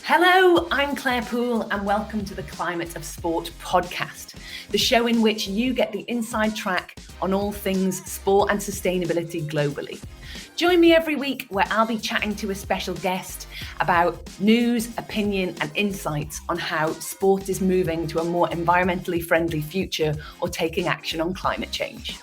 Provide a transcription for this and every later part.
Hello, I'm Claire Poole and welcome to the Climate of Sport podcast, the show in which you get the inside track on all things sport and sustainability globally. Join me every week where I'll be chatting to a special guest about news, opinion and insights on how sport is moving to a more environmentally friendly future or taking action on climate change.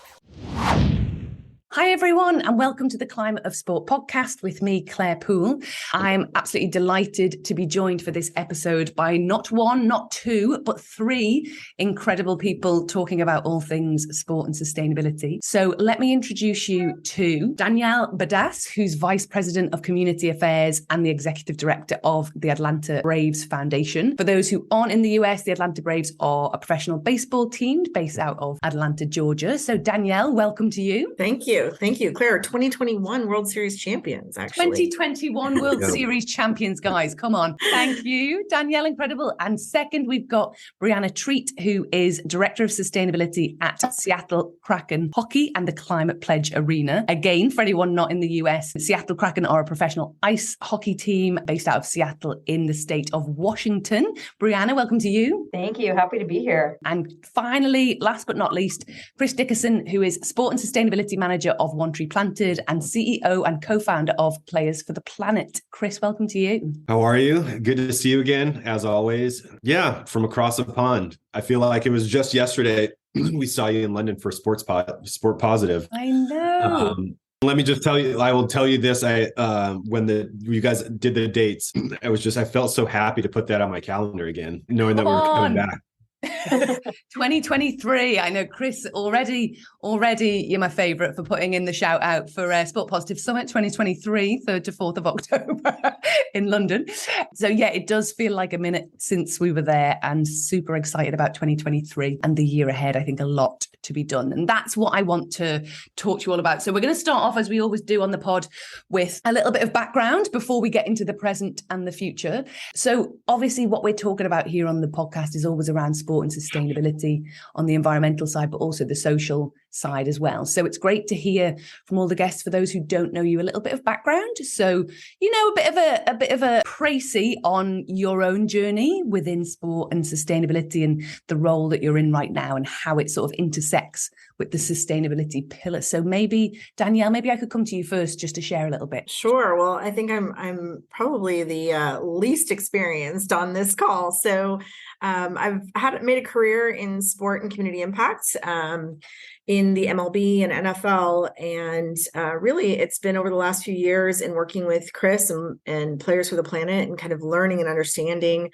Hi everyone and welcome to the Climate of Sport podcast with me, Claire Poole. I'm absolutely delighted to be joined for this episode by not one, not two, but three incredible people talking about all things sport and sustainability. So let me introduce you to Danielle Bedasse, who's Vice President of Community Affairs and the Executive Director of the Atlanta Braves Foundation. For those who aren't in the US, the Atlanta Braves are a professional baseball team based out of Atlanta, Georgia. So Danielle, welcome to you. Thank you. Thank you, Claire. 2021 World Series champions, actually. 2021 World Series champions, guys. Come on. Thank you, Danielle. Incredible. And second, we've got Brianna Treat, who is Director of Sustainability at Seattle Kraken Hockey and the Climate Pledge Arena. Again, for anyone not in the US, Seattle Kraken are a professional ice hockey team based out of Seattle in the state of Washington. Brianna, welcome to you. Thank you. Happy to be here. And finally, last but not least, Chris Dickerson, who is Sport and Sustainability Manager of One Tree Planted and CEO and co-founder of Players for the Planet. Chris, welcome to you. How are you? Good to see you again, as always. Yeah, from across the pond. I feel like it was just yesterday we saw you in London for Sport Positive. I know. Let me just tell you, I will tell you this. When you guys did the dates, I felt so happy to put that on my calendar again, knowing that we were coming back. 2023. I know, Chris, already you're my favorite for putting in the shout out for Sport Positive Summit 2023, 3rd to 4th of October in London. So yeah, it does feel like a minute since we were there and super excited about 2023 and the year ahead. I think a lot to be done. And that's what I want to talk to you all about. So we're going to start off, as we always do on the pod, with a little bit of background before we get into the present and the future. So obviously what we're talking about here on the podcast is always around sport and sustainability on the environmental side, but also the social side as well. So it's great to hear from all the guests. For those who don't know you, a little bit of background. So, you know, a bit of a précis on your own journey within sport and sustainability and the role that you're in right now and how it sort of intersects with the sustainability pillar. So maybe Danielle, maybe I could come to you first just to share a little bit. Sure. Well, I think I'm probably the least experienced on this call. So I've made a career in sport and community impact in the MLB and NFL. And really, it's been over the last few years in working with Chris and Players for the Planet and kind of learning and understanding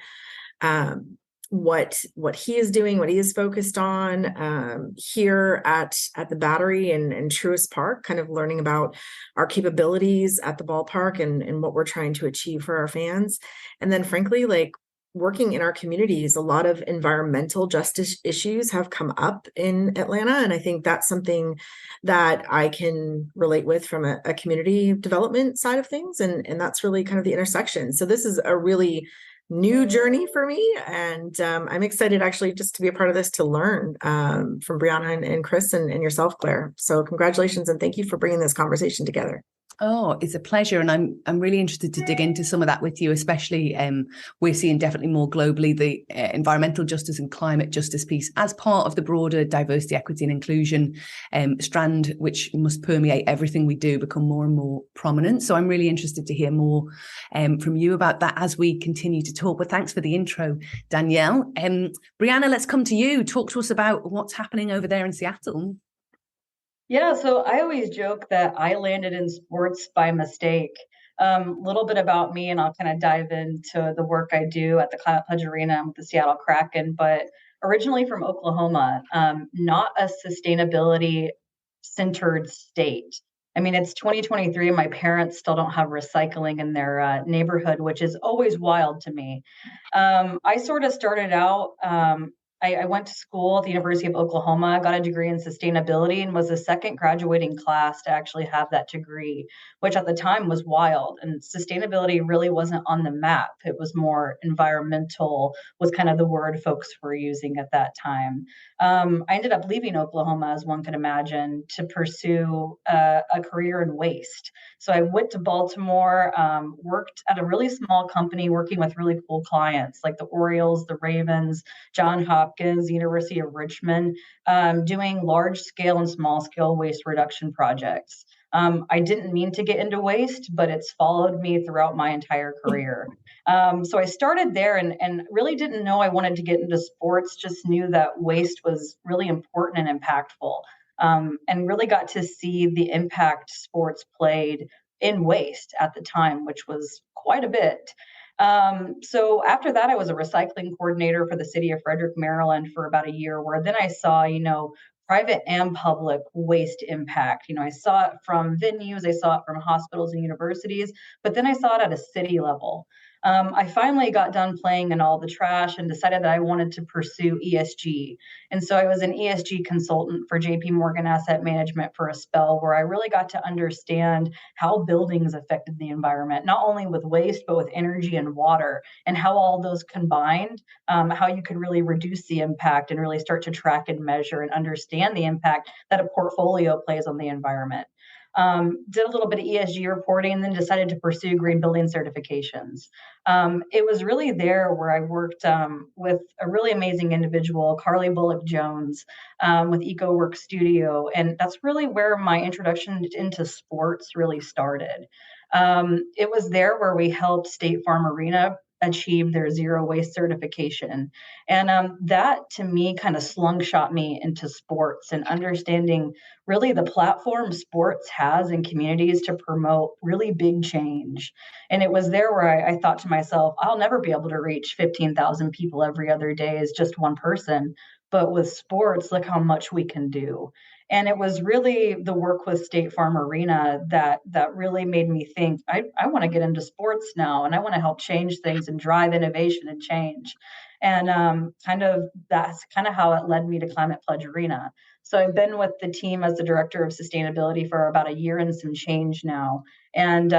what he is doing, what he is focused on here at the Battery and Truist Park, kind of learning about our capabilities at the ballpark and what we're trying to achieve for our fans. And then frankly, like working in our communities, a lot of environmental justice issues have come up in Atlanta. And I think that's something that I can relate with from a community development side of things. And that's really kind of the intersection. So this is a really new journey for me. And I'm excited actually just to be a part of this, to learn from Brianna and Chris and yourself, Claire. So congratulations. And thank you for bringing this conversation together. Oh, it's a pleasure. And I'm really interested to dig into some of that with you, especially we're seeing definitely more globally the environmental justice and climate justice piece as part of the broader diversity, equity and inclusion strand, which must permeate everything we do, become more and more prominent. So I'm really interested to hear more from you about that as we continue to talk. But thanks for the intro, Danielle. Brianna, let's come to you. Talk to us about what's happening over there in Seattle. Yeah, so I always joke that I landed in sports by mistake. Little bit about me, and I'll kind of dive into the work I do at the Climate Pledge Arena with the Seattle Kraken, but originally from Oklahoma, not a sustainability-centered state. I mean, it's 2023 and my parents still don't have recycling in their neighborhood, which is always wild to me. I sort of started out, I went to school at the University of Oklahoma, got a degree in sustainability, and was the second graduating class to actually have that degree, which at the time was wild. And sustainability really wasn't on the map. It was more environmental, was kind of the word folks were using at that time. I ended up leaving Oklahoma, as one could imagine, to pursue a career in waste. So I went to Baltimore, worked at a really small company, working with really cool clients like the Orioles, the Ravens, Johns Hopkins, University of Richmond, doing large scale and small scale waste reduction projects. I didn't mean to get into waste, but it's followed me throughout my entire career. So I started there and really didn't know I wanted to get into sports, just knew that waste was really important and impactful, and really got to see the impact sports played in waste at the time, which was quite a bit. So after that, I was a recycling coordinator for the city of Frederick, Maryland for about a year, where then I saw, private and public waste impact. I saw it from venues, I saw it from hospitals and universities, but then I saw it at a city level. I finally got done playing in all the trash and decided that I wanted to pursue ESG. And so I was an ESG consultant for JP Morgan Asset Management for a spell, where I really got to understand how buildings affected the environment, not only with waste, but with energy and water, and how all those combined, how you could really reduce the impact and really start to track and measure and understand the impact that a portfolio plays on the environment. Did a little bit of ESG reporting, and then decided to pursue green building certifications. It was really there where I worked with a really amazing individual, Carly Bullock Jones, with EcoWork Studio. And that's really where my introduction into sports really started. It was there where we helped State Farm Arena achieve their zero waste certification. And that to me kind of slingshot me into sports and understanding really the platform sports has in communities to promote really big change. And it was there where I thought to myself, I'll never be able to reach 15,000 people every other day as just one person. But with sports, look how much we can do. And it was really the work with State Farm Arena that really made me think, I want to get into sports now, and I want to help change things and drive innovation and change. And that's kind of how it led me to Climate Pledge Arena. So I've been with the team as the director of sustainability for about a year and some change now, and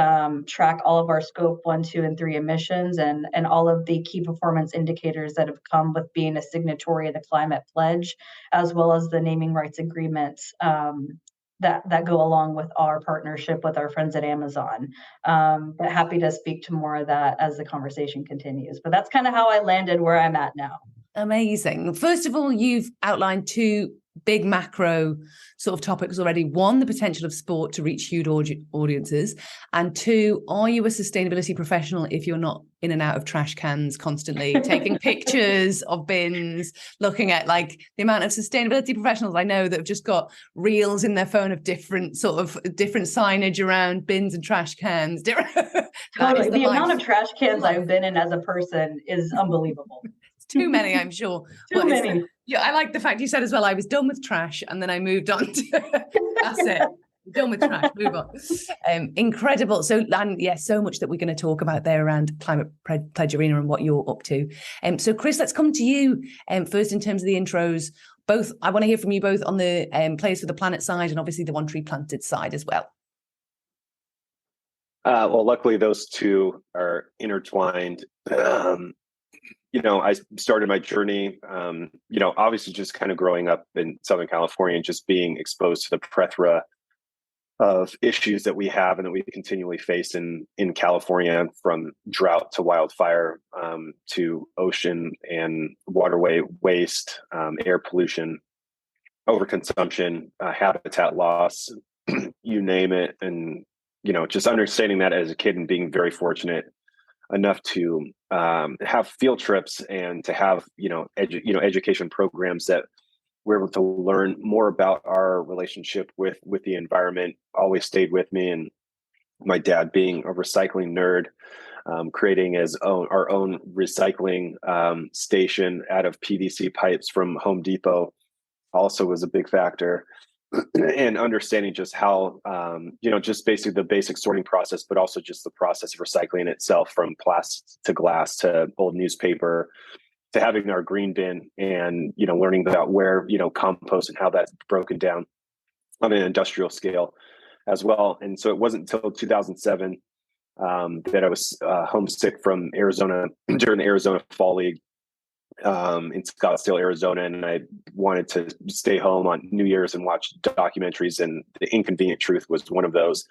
track all of our scope 1, 2, and 3 emissions and all of the key performance indicators that have come with being a signatory of the Climate Pledge, as well as the naming rights agreements that go along with our partnership with our friends at Amazon. But happy to speak to more of that as the conversation continues. But that's kind of how I landed where I'm at now. Amazing. First of all, you've outlined 2 big macro sort of topics already. 1, the potential of sport to reach huge audiences. And 2, are you a sustainability professional if you're not in and out of trash cans constantly, taking pictures of bins, looking at like the amount of sustainability professionals I know that have just got reels in their phone of different signage around bins and trash cans. Totally. The amount of trash cans I've been in as a person is unbelievable. Too many, I'm sure. Too many. Yeah, I like the fact you said as well, I was done with trash and then I moved on to, that's it. Done with trash, move on. Incredible. So, and yeah, so much that we're going to talk about there around Climate Pledge Arena and what you're up to. So Chris, let's come to you first in terms of the intros. Both, I want to hear from you both on the Players for the Planet side and obviously the One Tree Planted side as well. Well, luckily those two are intertwined. I started my journey, obviously just kind of growing up in Southern California and just being exposed to the plethora of issues that we have and that we continually face in California, from drought to wildfire, to ocean and waterway waste, air pollution, overconsumption, habitat loss, you name it. And, just understanding that as a kid and being very fortunate enough to have field trips and to have education programs that we're able to learn more about our relationship with the environment always stayed with me. And my dad, being a recycling nerd, creating our own recycling station out of PVC pipes from Home Depot also was a big factor. And understanding just how, just basically the basic sorting process, but also just the process of recycling itself, from plastic to glass to old newspaper, to having our green bin and, learning about where, compost and how that's broken down on an industrial scale as well. And so it wasn't until 2007 that I was homesick from Arizona during the Arizona Fall League in Scottsdale, Arizona. And I wanted to stay home on New Year's and watch documentaries. And The Inconvenient Truth was one of those.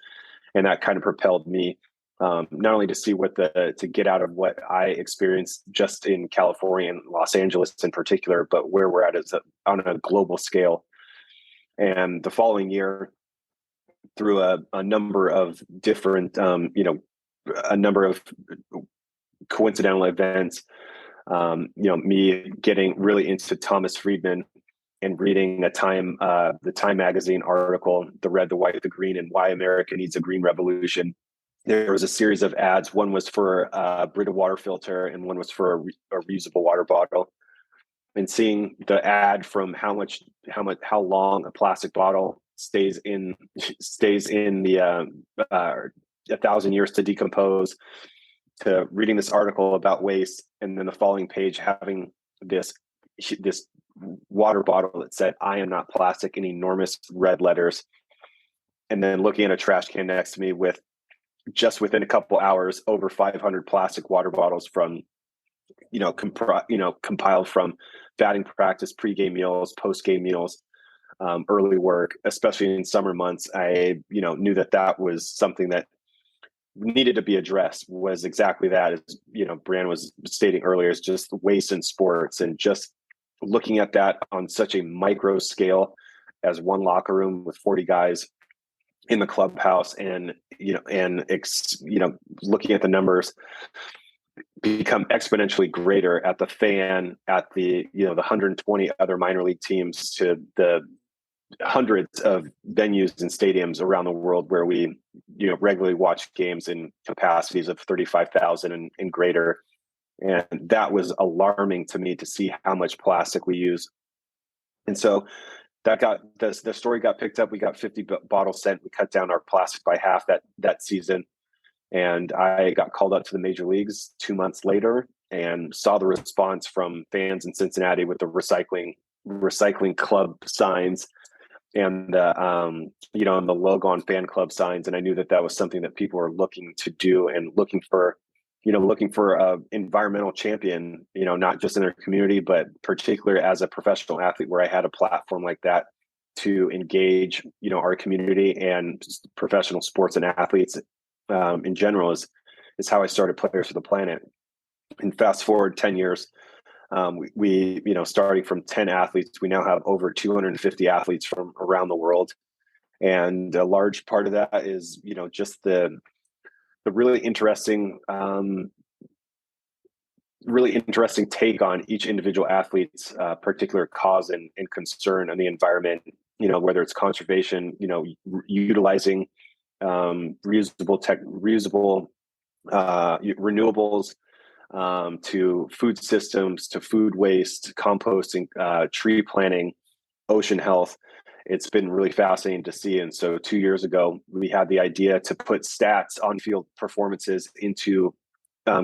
And that kind of propelled me not only to see to get out of what I experienced just in California and Los Angeles in particular, but where we're at on a global scale. And the following year, through a number of different, a number of coincidental events, me getting really into Thomas Friedman and reading the Time magazine article, The Red, the White, the Green, and Why America Needs a Green Revolution. There was a series of ads. One was for a Brita water filter and one was for a reusable water bottle. And seeing the ad from how long a plastic bottle stays in the 1,000 years to decompose, to reading this article about waste, and then the following page having this water bottle that said, "I am not plastic," in enormous red letters, and then looking at a trash can next to me with, just within a couple hours, over 500 plastic water bottles from, compiled from batting practice, pregame meals, postgame meals, early work, especially in summer months. I, knew that was something that needed to be addressed, was exactly that, as, Brianna was stating earlier, is just waste in sports, and just looking at that on such a micro scale as one locker room with 40 guys in the clubhouse, and looking at the numbers become exponentially greater at the fan, at the the 120 other minor league teams, to the hundreds of venues and stadiums around the world where we regularly watch games in capacities of 35,000 and greater. And that was alarming to me, to see how much plastic we use. And so that the story got picked up. We got 50 bottles sent. We cut down our plastic by half that season. And I got called up to the major leagues 2 months later and saw the response from fans in Cincinnati with the recycling club signs and and the logo on fan club signs. And I knew that was something that people were looking to do, and looking for a environmental champion, not just in their community, but particularly as a professional athlete, where I had a platform like that to engage, our community and professional sports and athletes in general is how I started Players for the Planet. And fast forward 10 years, we starting from 10 athletes, we now have over 250 athletes from around the world. And a large part of that is, just the really interesting take on each individual athlete's particular cause and concern on the environment, whether it's conservation, utilizing reusable renewables, to food systems, to food waste, composting, tree planting, ocean health. It's been really fascinating to see. And so 2 years ago, we had the idea to put stats on field performances into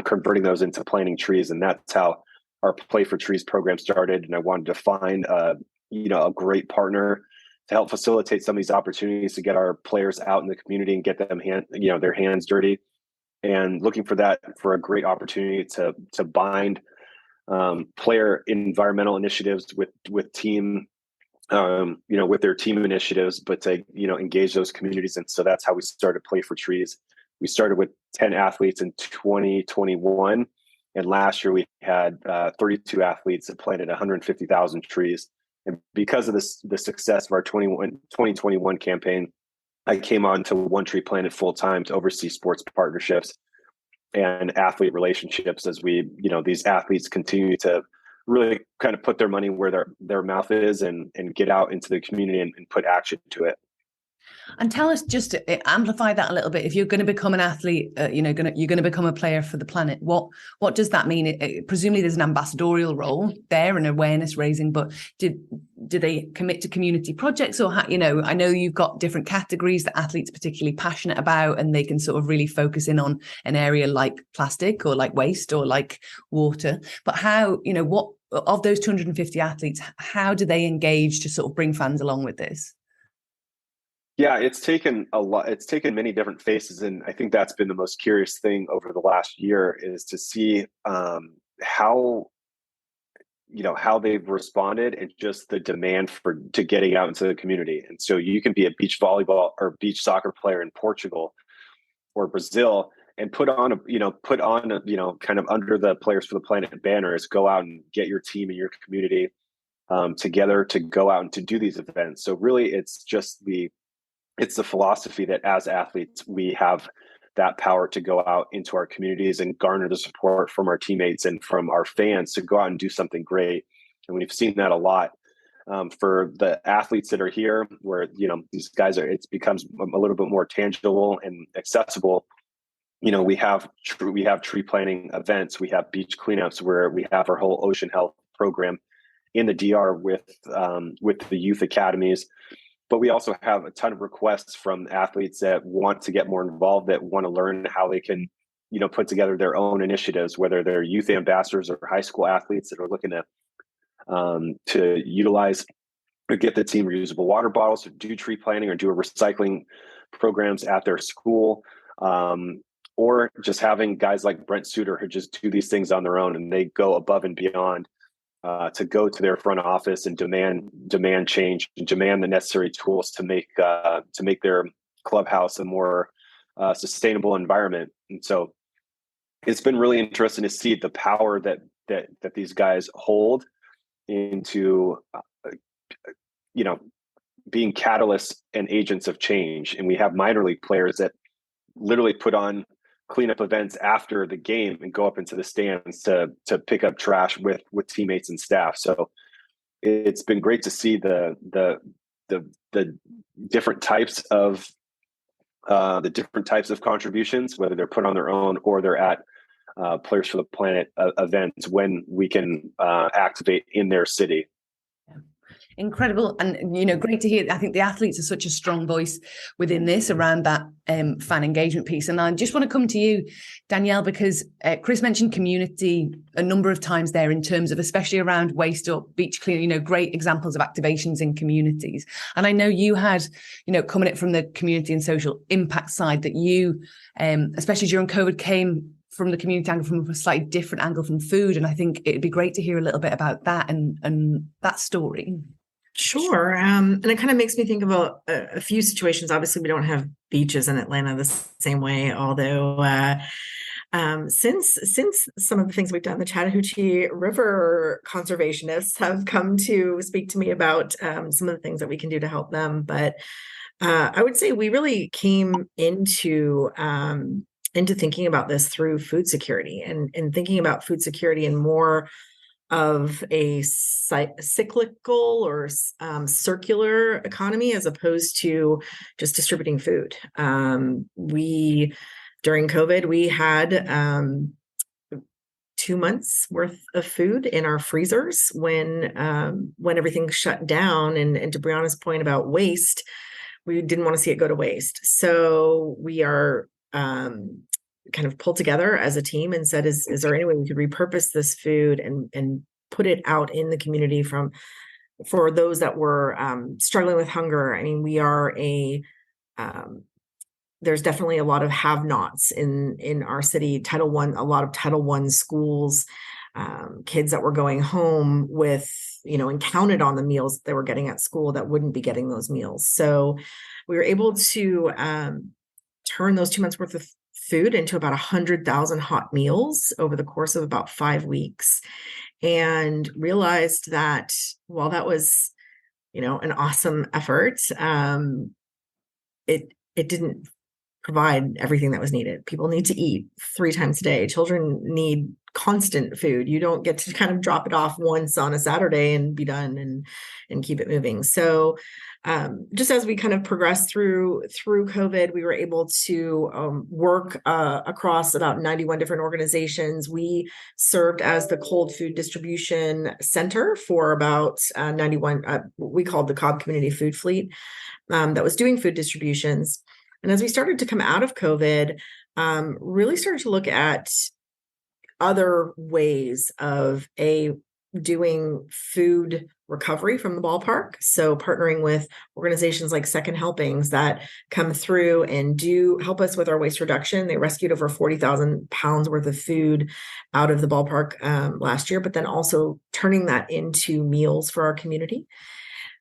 converting those into planting trees. And that's how our Play for Trees program started. And I wanted to find a great partner to help facilitate some of these opportunities to get our players out in the community and get them their hands dirty. And looking for a great opportunity to bind player environmental initiatives with team, with their team initiatives, but to engage those communities. And so that's how we started Play for Trees. We started with 10 athletes in 2021, and last year we had 32 athletes that planted 150,000 trees. And because of the success of our 2021 campaign, I came on to One Tree Planet full time to oversee sports partnerships and athlete relationships, as these athletes continue to really kind of put their money where their mouth is and get out into the community and put action to it. And tell us, just to amplify that a little bit, if you're going to become an athlete, you're going to become a player for the planet. What does that mean? Presumably there's an ambassadorial role there and awareness raising, but do they commit to community projects, or I know you've got different categories that athletes are particularly passionate about, and they can sort of really focus in on an area like plastic or like waste or like water. But how, what of those 250 athletes, how do they engage to sort of bring fans along with this? Yeah, it's taken a lot. It's taken many different faces, and I think that's been the most curious thing over the last year is to see how they've responded and just the demand to getting out into the community. And so you can be a beach volleyball or beach soccer player in Portugal or Brazil and put on kind of under the Players for the Planet banners, go out and get your team and your community together to go out and to do these events. So really, it's the philosophy that as athletes, we have that power to go out into our communities and garner the support from our teammates and from our fans to go out and do something great. And we've seen that a lot for the athletes that are here, where, these guys it becomes a little bit more tangible and accessible. We have tree planting events, we have beach cleanups, where we have our whole ocean health program in the DR with the youth academies. But we also have a ton of requests from athletes that want to get more involved, that want to learn how they can, put together their own initiatives, whether they're youth ambassadors or high school athletes that are looking to utilize or get the team reusable water bottles, or do tree planting, or do a recycling programs at their school, or just having guys like Brent Suter who just do these things on their own, and they go above and beyond to go to their front office and demand change and demand the necessary tools to make their clubhouse a more sustainable environment. And so it's been really interesting to see the power that these guys hold into being catalysts and agents of change. And we have minor league players that literally put on cleanup events after the game and go up into the stands to pick up trash with teammates and staff. So it's been great to see the different types of contributions, whether they're put on their own or they're at Players for the Planet events when we can activate in their city. Incredible. And, great to hear. I think the athletes are such a strong voice within this around that fan engagement piece. And I just want to come to you, Danielle, because Chris mentioned community a number of times there in terms of, especially around waste or beach cleaning, great examples of activations in communities. And I know you had, coming at from the community and social impact side, that you, especially during COVID, came from the community angle, from a slightly different angle from food. And I think it'd be great to hear a little bit about that and that story. Sure. And it kind of makes me think about a few situations. Obviously, we don't have beaches in Atlanta the same way, although since some of the things we've done, the Chattahoochee River conservationists have come to speak to me about some of the things that we can do to help them. But I would say we really came into thinking about this through food security and thinking about food security in more of a cyclical or circular economy, as opposed to just distributing food. During COVID, we had 2 months worth of food in our freezers when everything shut down. And to Brianna's point about waste, we didn't want to see it go to waste. So we are kind of pulled together as a team and said, is there any way we could repurpose this food and put it out in the community for those that were struggling with hunger? I mean, we are there's definitely a lot of have-nots in our city. A lot of Title I schools, kids that were going home with, and counted on the meals they were getting at school that wouldn't be getting those meals. So we were able to turn those 2 months worth of food into about 100,000 hot meals over the course of about 5 weeks, and realized that while that was, an awesome effort, it didn't provide everything that was needed. People need to eat 3 times a day. Children need constant food. You don't get to kind of drop it off once on a Saturday and be done and keep it moving. So just as we kind of progressed through COVID, we were able to work across about 91 different organizations. We served as the cold food distribution center for about 91, we called the Cobb Community Food Fleet, that was doing food distributions. And as we started to come out of COVID, really started to look at other ways of doing food recovery from the ballpark. So partnering with organizations like Second Helpings that come through and do help us with our waste reduction. They rescued over 40,000 pounds worth of food out of the ballpark last year, but then also turning that into meals for our community.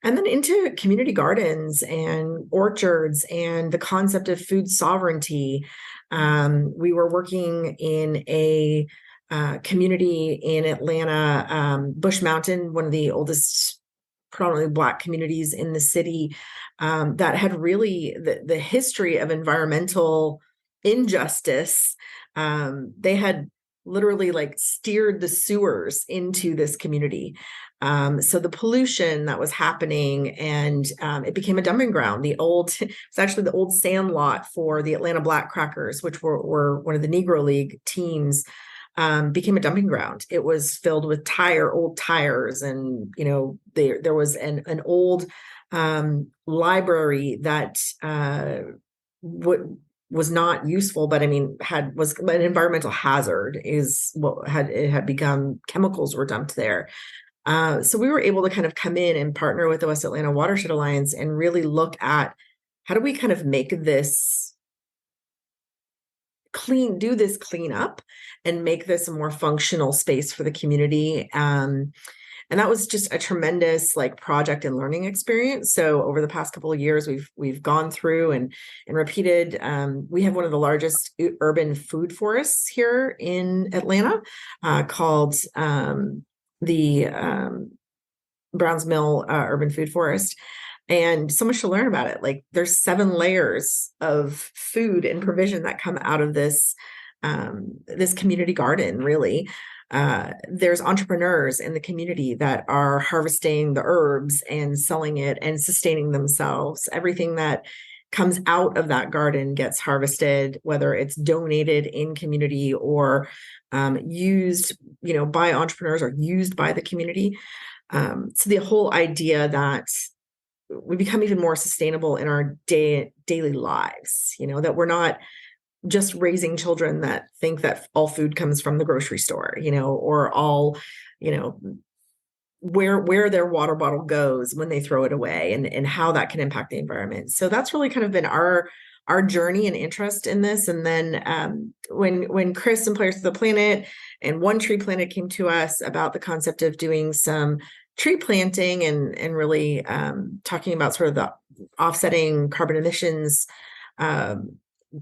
And then into community gardens and orchards and the concept of food sovereignty. We were working in a community in Atlanta, Bush Mountain, one of the oldest predominantly Black communities in the city, that had really the history of environmental injustice. They had literally like steered the sewers into this community. So the pollution that was happening, and it became a dumping ground. It's actually the old sand lot for the Atlanta Black Crackers, which were one of the Negro League teams, became a dumping ground. It was filled with old tires. And, there was an old library that was not useful, but I mean, was an environmental hazard. It had become, chemicals were dumped there. So we were able to kind of come in and partner with the West Atlanta Watershed Alliance and really look at how do we kind of make this clean up and make this a more functional space for the community. And that was just a tremendous project and learning experience. So over the past couple of years, we've gone through and repeated. We have one of the largest urban food forests here in Atlanta, called the Browns Mill Urban Food Forest. And so much to learn about it. There's 7 layers of food and provision that come out of this community garden, really. There's entrepreneurs in the community that are harvesting the herbs and selling it and sustaining themselves. Everything that comes out of that garden gets harvested, whether it's donated in community or used, by entrepreneurs or used by the community. So the whole idea that we become even more sustainable in our daily lives, that we're not just raising children that think that all food comes from the grocery store, or all, where their water bottle goes when they throw it away, and how that can impact the environment. So that's really kind of been our journey and interest in this. And then when Chris and Players of the Planet and One Tree Planet came to us about the concept of doing some tree planting and really talking about sort of the offsetting carbon emissions,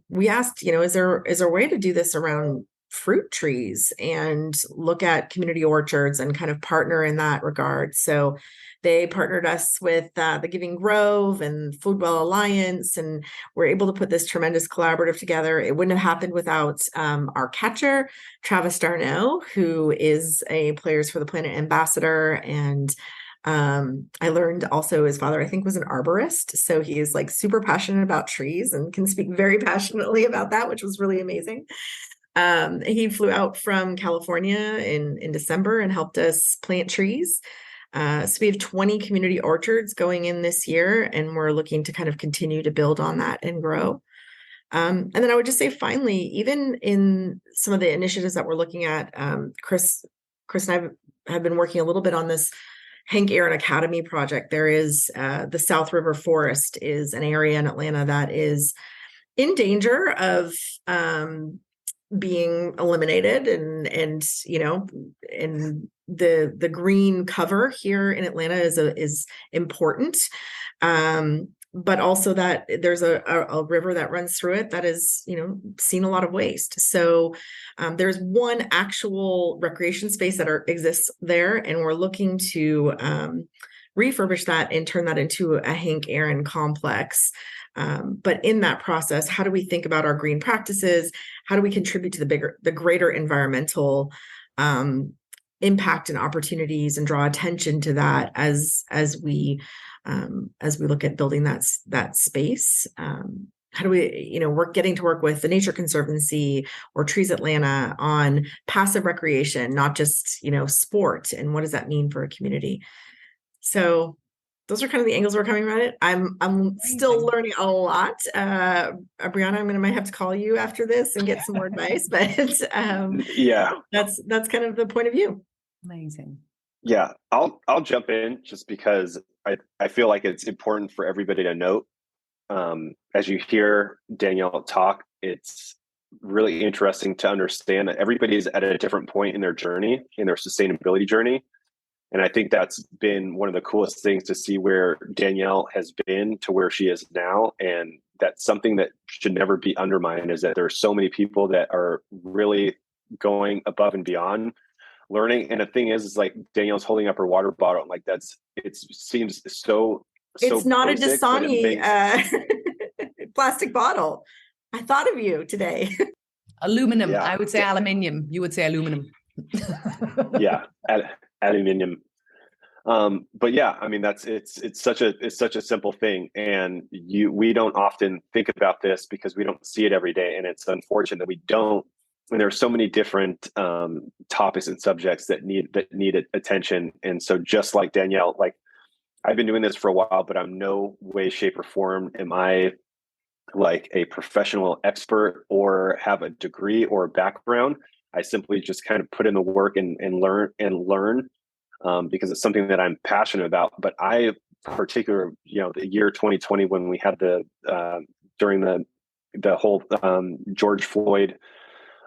we asked, is there a way to do this around fruit trees and look at community orchards and kind of partner in that regard? So they partnered us with the Giving Grove and Foodwell Alliance, and we're able to put this tremendous collaborative together. It wouldn't have happened without our catcher, Travis Darno, who is a Players for the Planet ambassador. And I learned also his father, I think, was an arborist. So he is super passionate about trees and can speak very passionately about that, which was really amazing. He flew out from California in December and helped us plant trees. So we have 20 community orchards going in this year, and we're looking to kind of continue to build on that and grow. And then I would just say, finally, even in some of the initiatives that we're looking at, Chris and I have been working a little bit on this Hank Aaron Academy project. There is the South River Forest is an area in Atlanta that is in danger of being eliminated, and the green cover here in Atlanta is important, but also that there's a river that runs through it that is seen a lot of waste. So there's one actual recreation space that exists there, and we're looking to refurbish that and turn that into a Hank Aaron complex. But in that process, how do we think about our green practices? How do we contribute to the greater environmental impact and opportunities, and draw attention to that as we look at building that space? How do we, getting to work with the Nature Conservancy or Trees Atlanta on passive recreation, not just, sport, and what does that mean for a community? So those are kind of the angles we're coming at it. I'm still learning a lot. Brianna, might have to call you after this and get some more advice, but yeah, that's kind of the point of view. Amazing. Yeah, I'll jump in just because I feel like it's important for everybody to note. As you hear Danielle talk, it's really interesting to understand that everybody's at a different point in their journey, in their sustainability journey. And I think that's been one of the coolest things to see where Danielle has been to where she is now. And that's something that should never be undermined, is that there are so many people that are really going above and beyond learning. And the thing is like Danielle's holding up her water bottle. Like it seems so it's not basic, a Dasani plastic bottle. I thought of you today. Aluminum. Yeah. I would say aluminium. You would say aluminum. Yeah, aluminium. But yeah, I mean, it's such a simple thing, and we don't often think about this because we don't see it every day, and it's unfortunate that we don't. And there are so many different topics and subjects that need attention. And so, just like Danielle, like I've been doing this for a while, but I'm no way, shape, or form am I like a professional expert or have a degree or a background. I simply just kind of put in the work and learn because it's something that I'm passionate about. But I, particularly, the year 2020 when we had during the whole George Floyd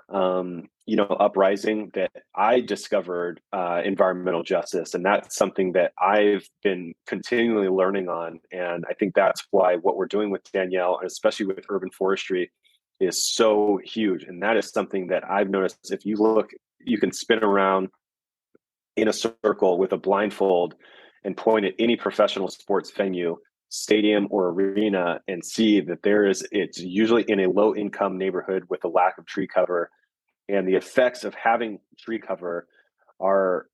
uprising, that I discovered environmental justice, and that's something that I've been continually learning on. And I think that's why what we're doing with Danielle, and especially with urban forestry, is so huge. And that is something that I've noticed. If you look, you can spin around in a circle with a blindfold and point at any professional sports venue, stadium or arena, and see that it's usually in a low income neighborhood with a lack of tree cover. And the effects of having tree cover are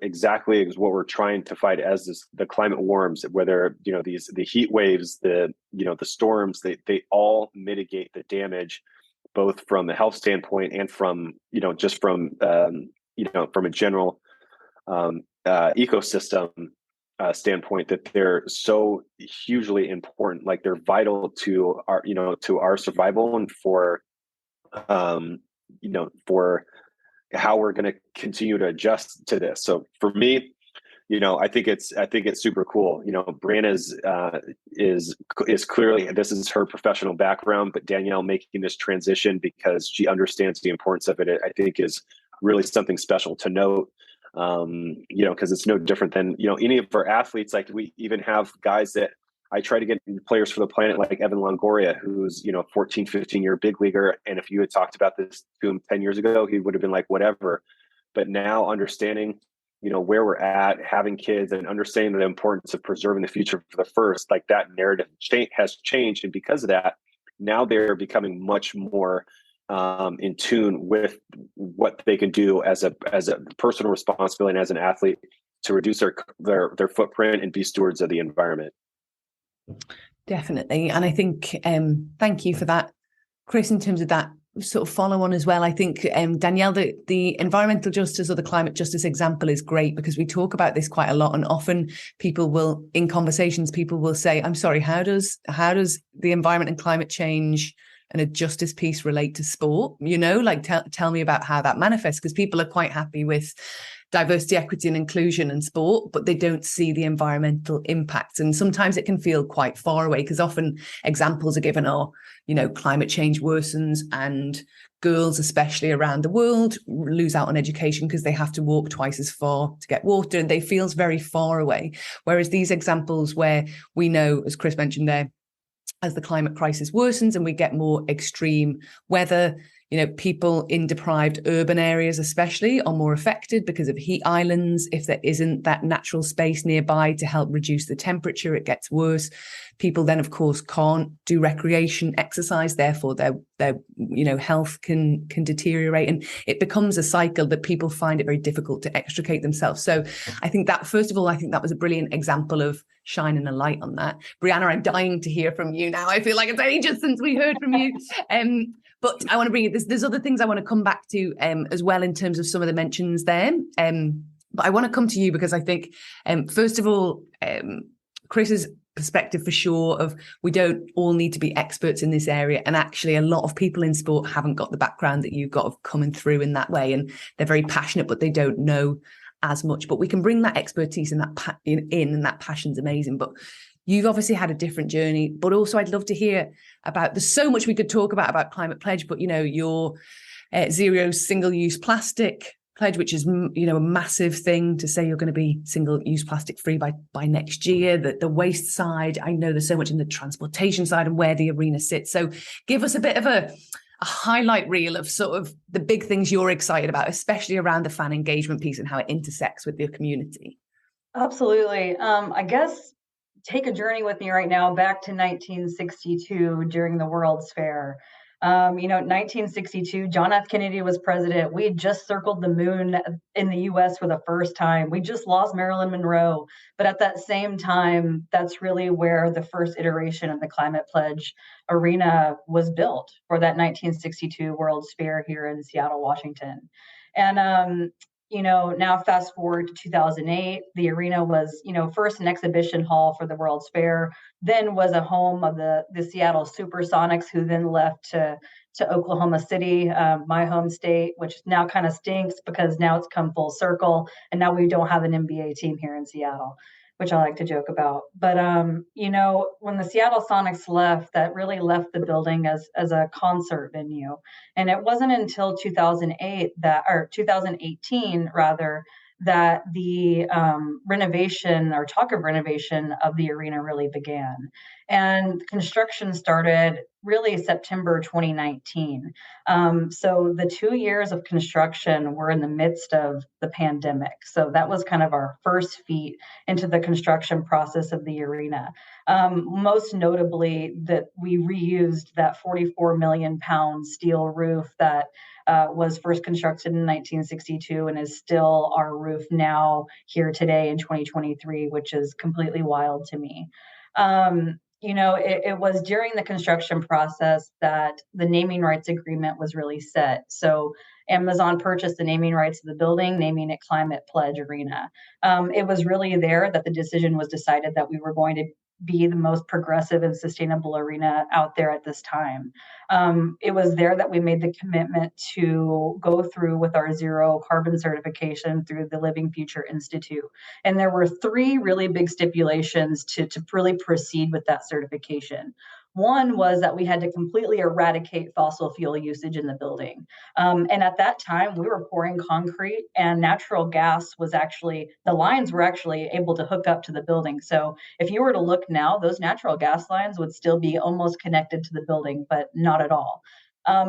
exactly what we're trying to fight as the climate warms, whether the heat waves, the storms, they all mitigate the damage, both from a health standpoint and from just from from a general ecosystem standpoint, that they're so hugely important. Like they're vital to our survival and for for how we're going to continue to adjust to this. So for me, I think it's super cool. Brianna is clearly, this is her professional background, but Danielle making this transition because she understands the importance of it, I think is really something special to note. Because it's no different than any of our athletes. Like we even have guys that I try to get players for the planet, like Evan Longoria, who's 14, 15-year big leaguer. And if you had talked about this to him 10 years ago, he would have been like, whatever. But now understanding, where we're at, having kids, and understanding the importance of preserving the future for the first, like that narrative has changed. And because of that, now they're becoming much more in tune with what they can do as a personal responsibility and as an athlete to reduce their footprint and be stewards of the environment. Definitely. And I think, thank you for that, Chris, in terms of that sort of follow on as well. I think, Danielle, the environmental justice or the climate justice example is great because we talk about this quite a lot. And often in conversations, people will say, I'm sorry, how does the environment and climate change and a justice piece relate to sport? Tell me about how that manifests, because people are quite happy with diversity, equity, and inclusion in sport, but they don't see the environmental impacts. And sometimes it can feel quite far away because often examples are given are, climate change worsens and girls, especially around the world, lose out on education because they have to walk twice as far to get water, and they feel very far away. Whereas these examples where we know, as Chris mentioned there, as the climate crisis worsens and we get more extreme weather, people in deprived urban areas especially are more affected because of heat islands. If there isn't that natural space nearby to help reduce the temperature, it gets worse. people then, of course, can't do recreation, exercise. Therefore, their health can deteriorate, and it becomes a cycle that people find it very difficult to extricate themselves. So, I think that, first of all, I think that was a brilliant example of shining a light on that. Brianna, I'm dying to hear from you now. I feel like it's ages since we heard from you. But I want to bring it. There's other things I want to come back to as well in terms of some of the mentions there. But I want to come to you because I think, first of all, Chris's perspective for sure of we don't all need to be experts in this area, and actually a lot of people in sport haven't got the background that you've got of coming through in that way, and they're very passionate but they don't know as much. But we can bring that expertise and that and that passion's amazing. But you've obviously had a different journey, but also I'd love to hear about, there's so much we could talk about Climate Pledge, but your zero single-use plastic pledge, which is a massive thing to say you're going to be single-use plastic free by next year. The waste side, I know there's so much in the transportation side and where the arena sits. So give us a bit of a highlight reel of sort of the big things you're excited about, especially around the fan engagement piece and how it intersects with your community. Absolutely. I guess take a journey with me right now back to 1962 during the World's Fair. 1962, John F. Kennedy was president. We had just circled the moon in the US for the first time. We just lost Marilyn Monroe. But at that same time, that's really where the first iteration of the Climate Pledge arena was built for that 1962 World's Fair here in Seattle, Washington. And now fast forward to 2008, the arena was, first an exhibition hall for the World's Fair, then was a home of the Seattle Supersonics, who then left to Oklahoma City, my home state, which now kind of stinks because now it's come full circle, and now we don't have an NBA team here in Seattle, which I like to joke about. But when the Seattle Sonics left, that really left the building as a concert venue. And it wasn't until 2018 rather, that the renovation or talk of renovation of the arena really began. And construction started really September 2019. So the 2 years of construction were in the midst of the pandemic. So that was kind of our first feet into the construction process of the arena. Most notably that we reused that 44 million pound steel roof that was first constructed in 1962 and is still our roof now here today in 2023, which is completely wild to me. It was during the construction process that the naming rights agreement was really set. So Amazon purchased the naming rights of the building, naming it Climate Pledge Arena. It was really there that the decision was decided that we were going to be the most progressive and sustainable arena out there at this time. It was there that we made the commitment to go through with our zero carbon certification through the Living Future Institute. And there were 3 really big stipulations to really proceed with that certification. One was that we had to completely eradicate fossil fuel usage in the building. And at that time, we were pouring concrete, and natural gas was actually, the lines were actually able to hook up to the building. So if you were to look now, those natural gas lines would still be almost connected to the building, but not at all.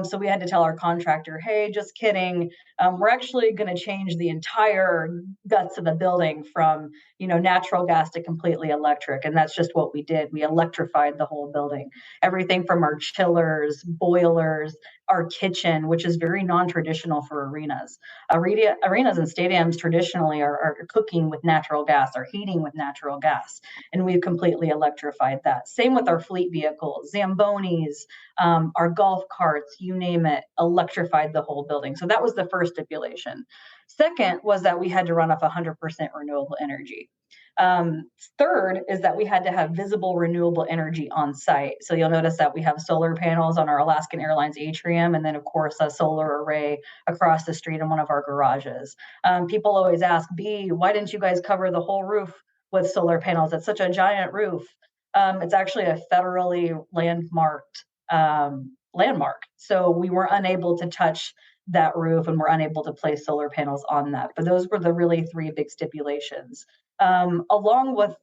So we had to tell our contractor, hey, just kidding. We're actually going to change the entire guts of the building from, natural gas to completely electric. And that's just what we did. We electrified the whole building. Everything from our chillers, boilers, our kitchen, which is very non-traditional for arenas. Arenas and stadiums traditionally are cooking with natural gas or heating with natural gas. And we've completely electrified that. Same with our fleet vehicles, Zambonis, our golf carts, you name it, electrified the whole building. So that was the first stipulation. Second was that we had to run off 100% renewable energy. Third is that we had to have visible renewable energy on site. So you'll notice that we have solar panels on our Alaskan Airlines atrium, and then of course a solar array across the street in one of our garages. People always ask, why didn't you guys cover the whole roof with solar panels? It's such a giant roof. It's actually a federally landmarked landmark. So we were unable to touch that roof and were unable to place solar panels on that. But those were the really 3 big stipulations. Along with,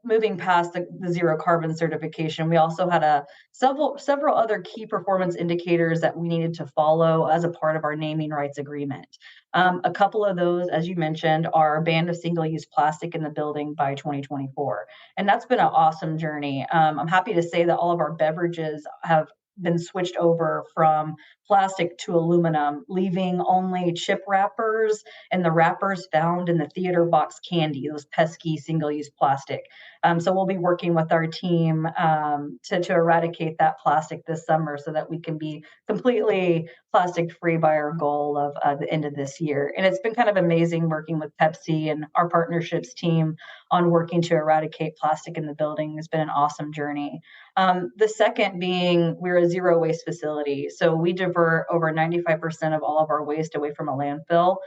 moving past the zero carbon certification, we also had several other key performance indicators that we needed to follow as a part of our naming rights agreement. A couple of those, as you mentioned, are a ban of single-use plastic in the building by 2024. And that's been an awesome journey. I'm happy to say that all of our beverages have been switched over from plastic to aluminum, leaving only chip wrappers and the wrappers found in the theater box candy, those pesky single-use plastic. So we'll be working with our team to eradicate that plastic this summer so that we can be completely plastic-free by our goal of the end of this year. And it's been kind of amazing working with Pepsi and our partnerships team on working to eradicate plastic in the building. It's been an awesome journey. The second being, we're a zero waste facility. So we divert over 95% of all of our waste away from a landfill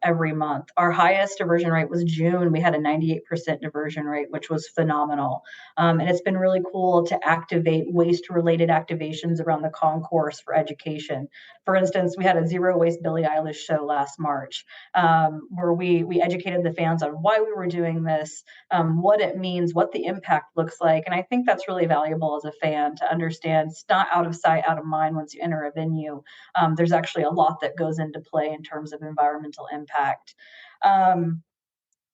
every month. Our highest diversion rate was June. We had a 98% diversion rate, which was phenomenal. And it's been really cool to activate waste-related activations around the concourse for education. For instance, we had a zero waste Billie Eilish show last March, where we educated the fans on why we were doing this, what it means, what the impact looks like. And I think that's really valuable as a fan to understand it's not out of sight, out of mind once you enter a venue. There's actually a lot that goes into play in terms of environmental impact.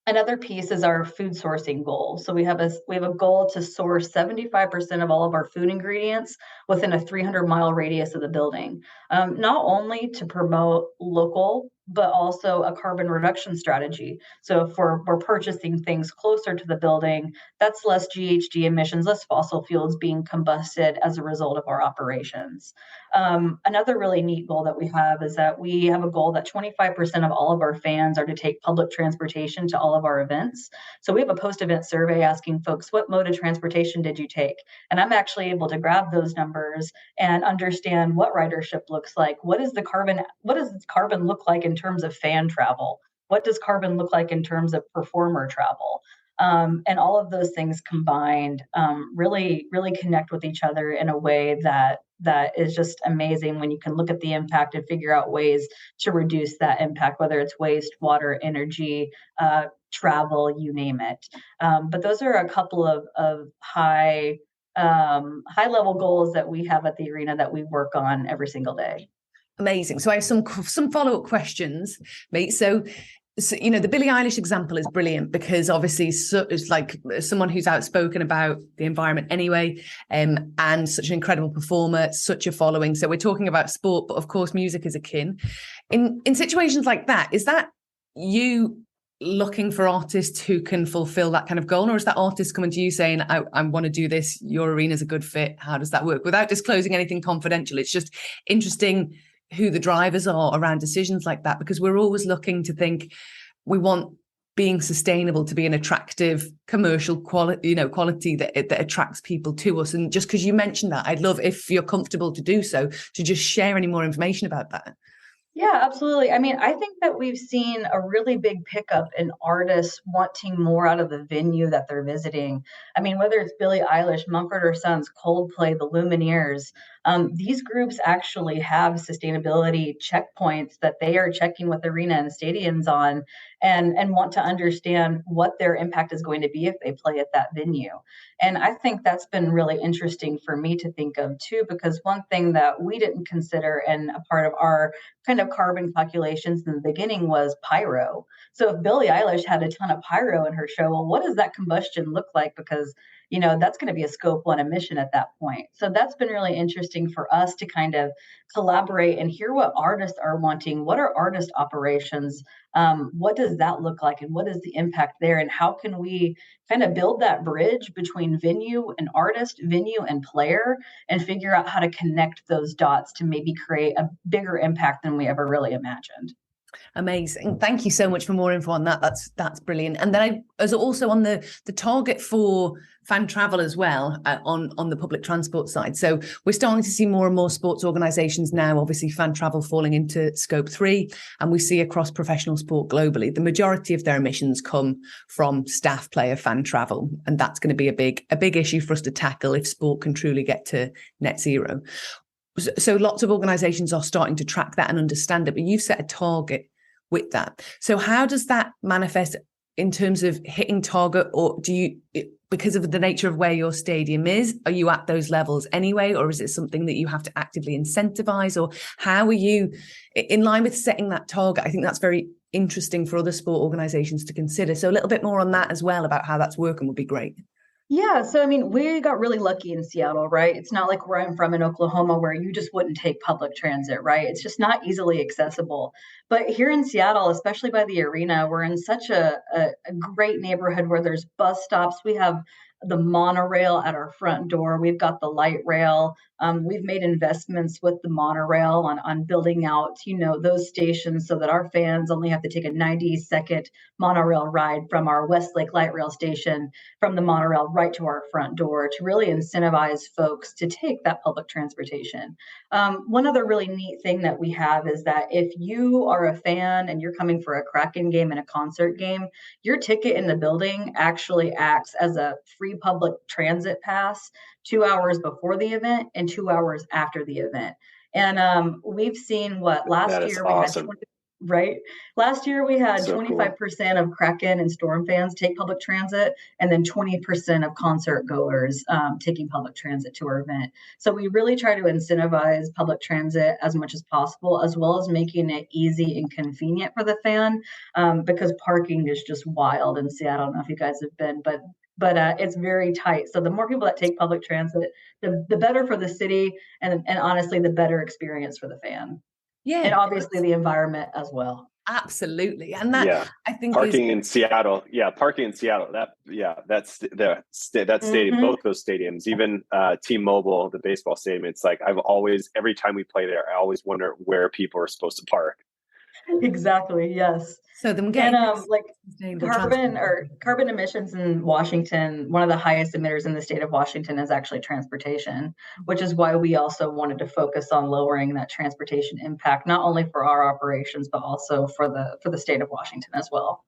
Another piece is our food sourcing goal. So we have a goal to source 75% of all of our food ingredients within a 300-mile radius of the building, not only to promote local, but also a carbon reduction strategy. So if we're purchasing things closer to the building, that's less GHG emissions, less fossil fuels being combusted as a result of our operations. Another really neat goal that we have is that we have a goal that 25% of all of our fans are to take public transportation to all of our events. So we have a post-event survey asking folks, what mode of transportation did you take? And I'm actually able to grab those numbers and understand what ridership looks like. What does carbon look like in terms of fan travel? What does carbon look like in terms of performer travel? And all of those things combined really connect with each other in a way that is just amazing when you can look at the impact and figure out ways to reduce that impact, whether it's waste, water, energy, travel, you name it. But those are a couple of high level goals that we have at the arena that we work on every single day. Amazing. So I have some follow-up questions, mate. So the Billie Eilish example is brilliant because obviously it's like someone who's outspoken about the environment anyway, and such an incredible performer, such a following. So we're talking about sport, but of course music is akin. In situations like that, is that you looking for artists who can fulfill that kind of goal, or is that artist coming to you saying, I want to do this, your arena's a good fit? How does that work? Without disclosing anything confidential, it's just interesting who the drivers are around decisions like that, because we're always looking to think we want being sustainable to be an attractive commercial quality that attracts people to us. And just because you mentioned that, I'd love, if you're comfortable to do so, to just share any more information about that. Yeah, absolutely. I mean, I think that we've seen a really big pickup in artists wanting more out of the venue that they're visiting. I mean, whether it's Billie Eilish, Mumford & Sons, Coldplay, the Lumineers, these groups actually have sustainability checkpoints that they are checking with arena and stadiums on, and want to understand what their impact is going to be if they play at that venue. And I think that's been really interesting for me to think of too, because one thing that we didn't consider and a part of our kind of carbon calculations in the beginning was pyro. So if Billie Eilish had a ton of pyro in her show, well, what does that combustion look like? Because that's going to be a scope 1 emission at that point. So that's been really interesting for us to kind of collaborate and hear what artists are wanting. What are artist operations? What does that look like? And what is the impact there? And how can we kind of build that bridge between venue and artist, venue and player, and figure out how to connect those dots to maybe create a bigger impact than we ever really imagined. Amazing. Thank you so much for more info on that. That's brilliant. And then as also on the target for fan travel as well, on the public transport side. So we're starting to see more and more sports organisations now, obviously fan travel falling into scope 3, and we see across professional sport globally, the majority of their emissions come from staff player fan travel. And that's going to be a big issue for us to tackle if sport can truly get to net zero. So lots of organisations are starting to track that and understand it, but you've set a target with that. So how does that manifest in terms of hitting target, or do you, because of the nature of where your stadium is, are you at those levels anyway, or is it something that you have to actively incentivize, or how are you in line with setting that target? I think that's very interesting for other sport organizations to consider. So a little bit more on that as well, about how that's working, would be great. Yeah, so I mean, we got really lucky in Seattle, right? It's not like where I'm from in Oklahoma where you just wouldn't take public transit, right? It's just not easily accessible. But here in Seattle, especially by the arena, we're in such a great neighborhood where there's bus stops. We have the monorail at our front door. We've got the light rail. We've made investments with the monorail on building out, those stations so that our fans only have to take a 90-second monorail ride from our Westlake Light Rail station, from the monorail right to our front door, to really incentivize folks to take that public transportation. One other really neat thing that we have is that if you are a fan and you're coming for a Kraken game and a concert game, your ticket in the building actually acts as a free public transit pass 2 hours before the event and 2 hours after the event. And we've seen last year we awesome. had right? Last year we had So 25% cool. Of Kraken and Storm fans take public transit, and then 20% of concert goers taking public transit to our event. So we really try to incentivize public transit as much as possible, as well as making it easy and convenient for the fan, because parking is just wild in Seattle. I don't know if you guys have been, but it's very tight. So the more people that take public transit, the better for the city, and honestly, the better experience for the fan. Yeah, and obviously the environment as well. Absolutely. And that, I think, parking in Seattle. Yeah, parking in Seattle. That stadium, both those stadiums, even T-Mobile, the baseball stadium. It's like every time we play there, I always wonder where people are supposed to park. Exactly. Yes. So them getting carbon emissions in Washington, one of the highest emitters in the state of Washington is actually transportation, which is why we also wanted to focus on lowering that transportation impact, not only for our operations, but also for the state of Washington as well.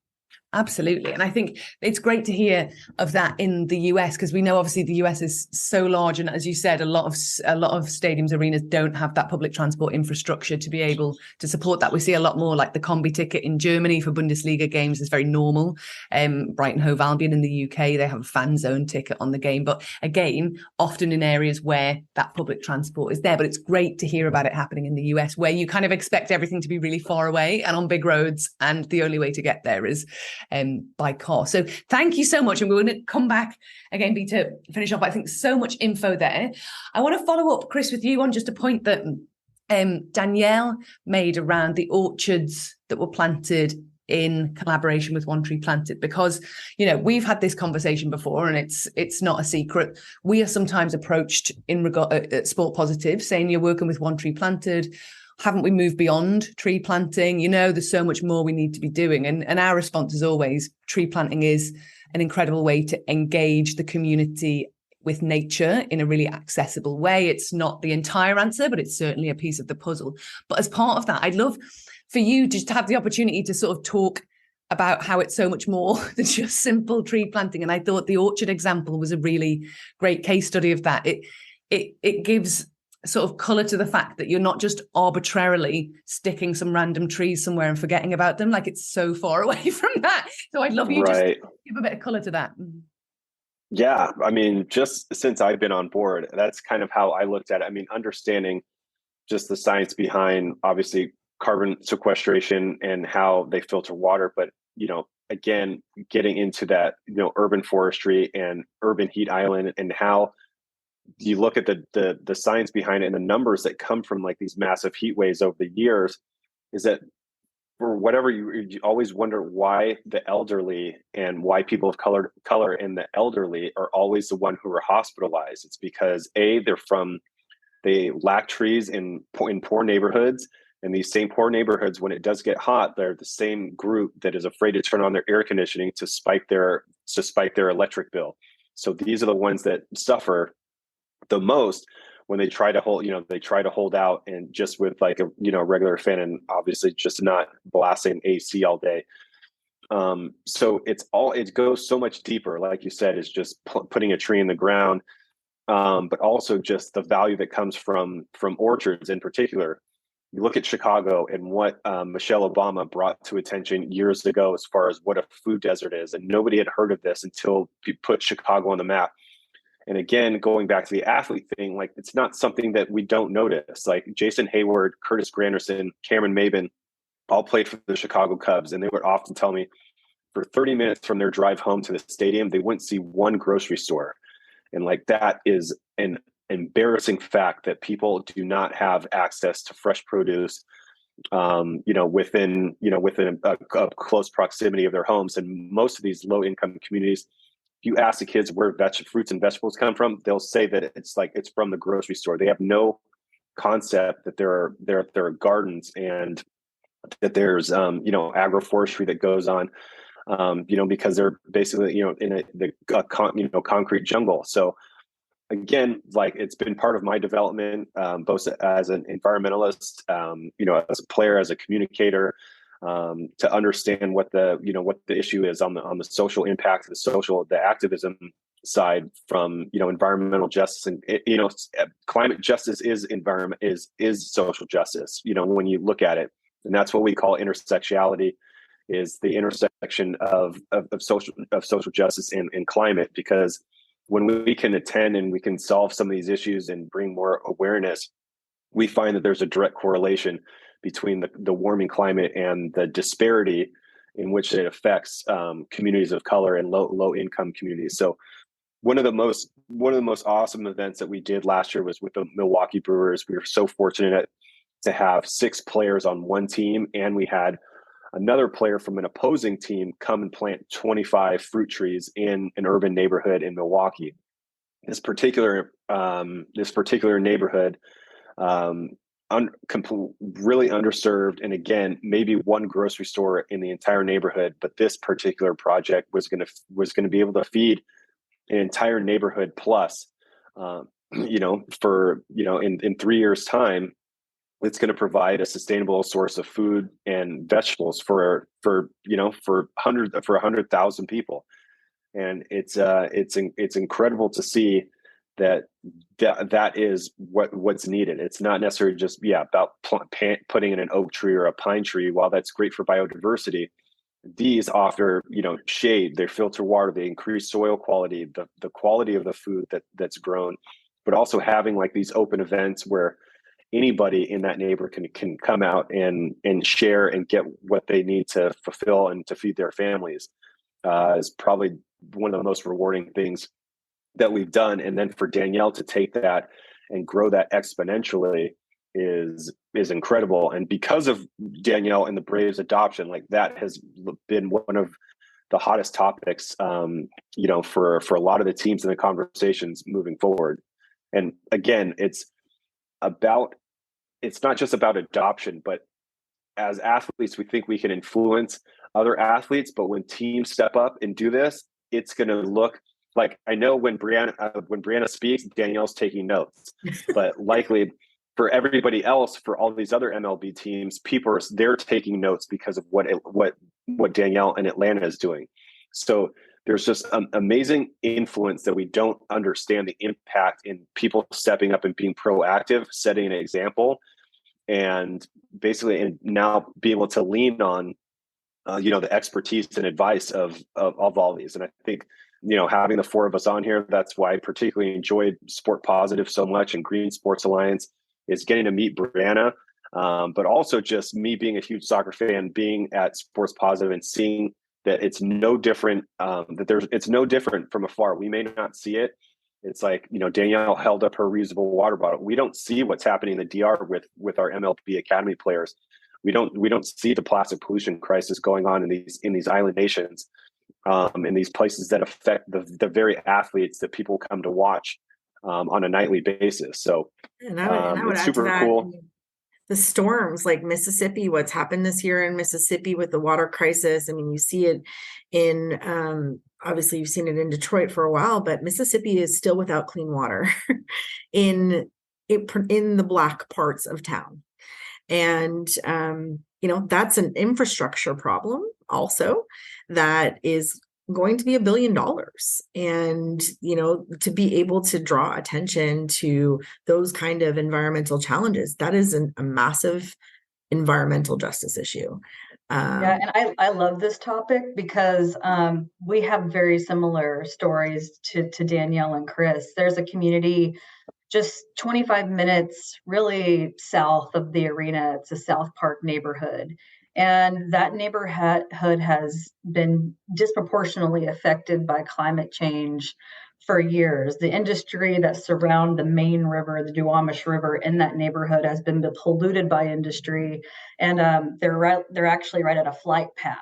Absolutely. And I think it's great to hear of that in the US, because we know obviously the US is so large. And as you said, a lot of stadiums, arenas don't have that public transport infrastructure to be able to support that. We see a lot more like the combi ticket in Germany for Bundesliga games is very normal. Brighton Hove Albion in the UK, they have a fan zone ticket on the game. But again, often in areas where that public transport is there. But it's great to hear about it happening in the US, where you kind of expect everything to be really far away and on big roads. And the only way to get there is by car. So thank you so much. And we're going to come back again, to finish off. I think so much info there. I want to follow up, Chris, with you on just a point that Danielle made around the orchards that were planted in collaboration with One Tree Planted, because, we've had this conversation before, and it's not a secret. We are sometimes approached in regard at Sport Positive saying, you're working with One Tree Planted. Haven't we moved beyond tree planting? There's so much more we need to be doing. And our response is always, tree planting is an incredible way to engage the community with nature in a really accessible way. It's not the entire answer, but it's certainly a piece of the puzzle. But as part of that, I'd love for you just to have the opportunity to sort of talk about how it's so much more than just simple tree planting. And I thought the orchard example was a really great case study of that. It gives sort of color to the fact that you're not just arbitrarily sticking some random trees somewhere and forgetting about them. Like, it's so far away from that. So I'd love you just to give a bit of color to that. Yeah. I mean, just since I've been on board, that's kind of how I looked at it. I mean, understanding just the science behind, obviously, carbon sequestration and how they filter water. But, again, getting into that, urban forestry and urban heat island, and how you look at the science behind it and the numbers that come from like these massive heat waves over the years, is that for whatever you always wonder why the elderly and why people of color and the elderly are always the one who are hospitalized. It's because they lack trees in poor neighborhoods, and these same poor neighborhoods, when it does get hot, they're the same group that is afraid to turn on their air conditioning to spike their electric bill. So these are the ones that suffer the most when they try to hold out, and just with like a regular fan, and obviously just not blasting AC all day. So it goes so much deeper. Like you said, it's just putting a tree in the ground, but also just the value that comes from orchards in particular. You look at Chicago and what Michelle Obama brought to attention years ago as far as what a food desert is, and nobody had heard of this until you put Chicago on the map. And again, going back to the athlete thing, like it's not something that we don't notice. Like Jason Hayward, Curtis Granderson, Cameron Maben, all played for the Chicago Cubs, and they would often tell me for 30 minutes from their drive home to the stadium, they wouldn't see one grocery store. And like that is an embarrassing fact that people do not have access to fresh produce, within a close proximity of their homes. And most of these low income communities, if you ask the kids where fruits and vegetables come from, they'll say that it's from the grocery store. They have no concept that there are gardens and that there's agroforestry that goes on, because they're basically in a concrete jungle. So again, like it's been part of my development, both as an environmentalist, as a player, as a communicator, to understand what the issue is on the social impact, the activism side from environmental justice, and climate justice is social justice. When you look at it, and that's what we call intersectionality, is the intersection of social justice and climate, because when we can attend and we can solve some of these issues and bring more awareness, we find that there's a direct correlation between the warming climate and the disparity in which it affects communities of color and low income communities. So one of the most awesome events that we did last year was with the Milwaukee Brewers. We were so fortunate to have 6 players on one team, and we had another player from an opposing team come and plant 25 fruit trees in an urban neighborhood in Milwaukee. This particular neighborhood, really underserved, and again, maybe one grocery store in the entire neighborhood. But this particular project was going to be able to feed an entire neighborhood plus, in 3 years' time. It's going to provide a sustainable source of food and vegetables for 100,000 people, and it's incredible to see that is what's needed. It's not necessarily just about putting in an oak tree or a pine tree. While that's great for biodiversity, these offer shade, they filter water, they increase soil quality, the quality of the food that's grown, but also having like these open events where anybody in that neighborhood can come out and share and get what they need to fulfill and to feed their families, is probably one of the most rewarding things that we've done. And then for Danielle to take that and grow that exponentially is incredible. And because of Danielle and the Braves adoption, like that has been one of the hottest topics, for a lot of the teams in the conversations moving forward. And again, it's not just about adoption, but as athletes, we think we can influence other athletes, but when teams step up and do this, it's going to look like, I know when Brianna speaks, Danielle's taking notes, but likely for everybody else, for all these other MLB teams, they're taking notes because of what Danielle and Atlanta is doing. So there's just an amazing influence that we don't understand the impact in people stepping up and being proactive, setting an example, and now be able to lean on, the expertise and advice of all these. And I think, having the 4 of us on here, that's why I particularly enjoyed Sport Positive so much, and Green Sports Alliance, is getting to meet Brianna, but also just me being a huge soccer fan, being at Sports Positive and seeing that it's no different, it's no different from afar. We may not see it. It's like, Danielle held up her reusable water bottle. We don't see what's happening in the DR with our MLB Academy players. We don't see the plastic pollution crisis going on in these island nations, in these places that affect the very athletes that people come to watch on a nightly basis. So I would it's add super to that, cool. The storms like Mississippi, what's happened this year in Mississippi with the water crisis. I mean, you see it in, obviously you've seen it in Detroit for a while, but Mississippi is still without clean water in the black parts of town. And, that's an infrastructure problem also that is going to be $1 billion. And, to be able to draw attention to those kind of environmental challenges, that is a massive environmental justice issue. Yeah, and I love this topic because we have very similar stories to Danielle and Chris. There's a community just 25 minutes really south of the arena. It's a South Park neighborhood. And that neighborhood has been disproportionately affected by climate change for years. The industry that surround the main river, the Duwamish River, in that neighborhood has been polluted by industry, and they're actually right at a flight path.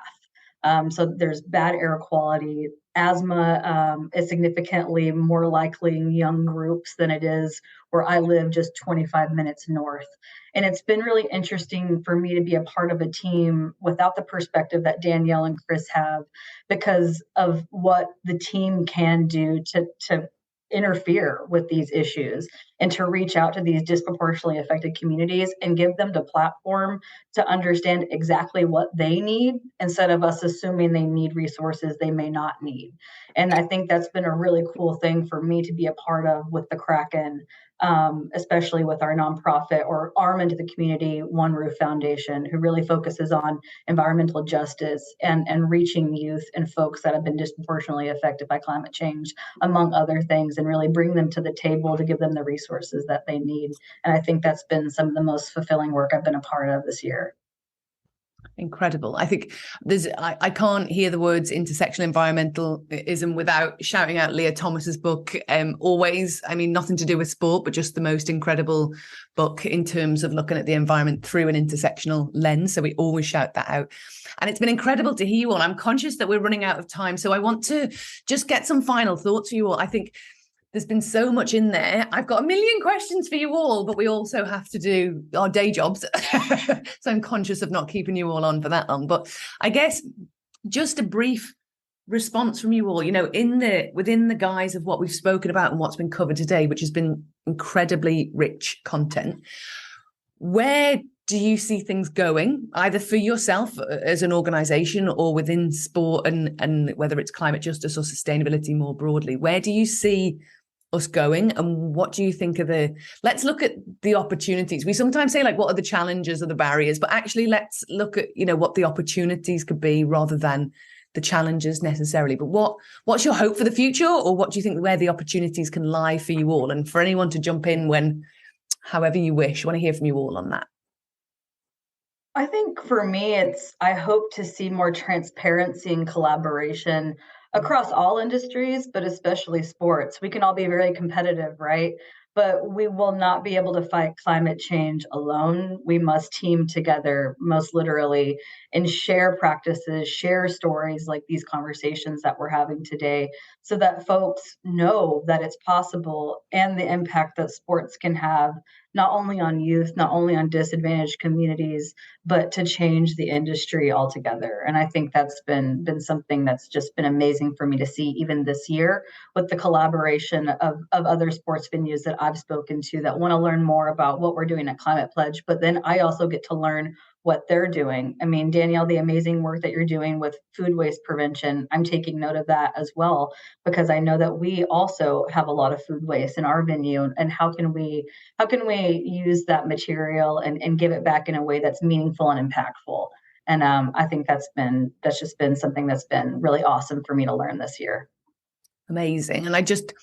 So there's bad air quality. Asthma is significantly more likely in young groups than it is where I live just 25 minutes north. And it's been really interesting for me to be a part of a team without the perspective that Danielle and Chris have, because of what the team can do to interfere with these issues and to reach out to these disproportionately affected communities and give them the platform to understand exactly what they need instead of us assuming they need resources they may not need. And I think that's been a really cool thing for me to be a part of with the Kraken, especially with our nonprofit or arm into the community, One Roof Foundation, who really focuses on environmental justice and reaching youth and folks that have been disproportionately affected by climate change, among other things, and really bring them to the table to give them the resources that they need. And I think that's been some of the most fulfilling work I've been a part of this year. Incredible. I think I can't hear the words intersectional environmentalism without shouting out Leah Thomas's book, Always. I mean, nothing to do with sport, but just the most incredible book in terms of looking at the environment through an intersectional lens. So we always shout that out. And it's been incredible to hear you all. I'm conscious that we're running out of time, so I want to just get some final thoughts for you all. I think there's been so much in there. I've got a million questions for you all, but we also have to do our day jobs. So I'm conscious of not keeping you all on for that long. But I guess just a brief response from you all, within the guise of what we've spoken about and what's been covered today, which has been incredibly rich content. Where do you see things going, either for yourself as an organization or within sport, and whether it's climate justice or sustainability more broadly? Where do you see us going, and what do you think of let's look at the opportunities. We sometimes say, like, what are the challenges or the barriers, but actually let's look at, what the opportunities could be rather than the challenges necessarily. But what's your hope for the future, or what do you think where the opportunities can lie for you all? And for anyone to jump in however you wish. I want to hear from you all on that. I think for me, I hope to see more transparency and collaboration across all industries, but especially sports. We can all be very competitive, right? But we will not be able to fight climate change alone. We must team together, most literally, and share practices, share stories like these conversations that we're having today, so that folks know that it's possible and the impact that sports can have, not only on youth, not only on disadvantaged communities, but to change the industry altogether. And I think that's been something that's just been amazing for me to see even this year, with the collaboration of other sports venues that I've spoken to that want to learn more about what we're doing at Climate Pledge. But then I also get to learn what they're doing. I mean, Danielle, the amazing work that you're doing with food waste prevention, I'm taking note of that as well, because I know that we also have a lot of food waste in our venue. And how can we use that material and give it back in a way that's meaningful and impactful? And I think that's just been something that's been really awesome for me to learn this year. Amazing. And I just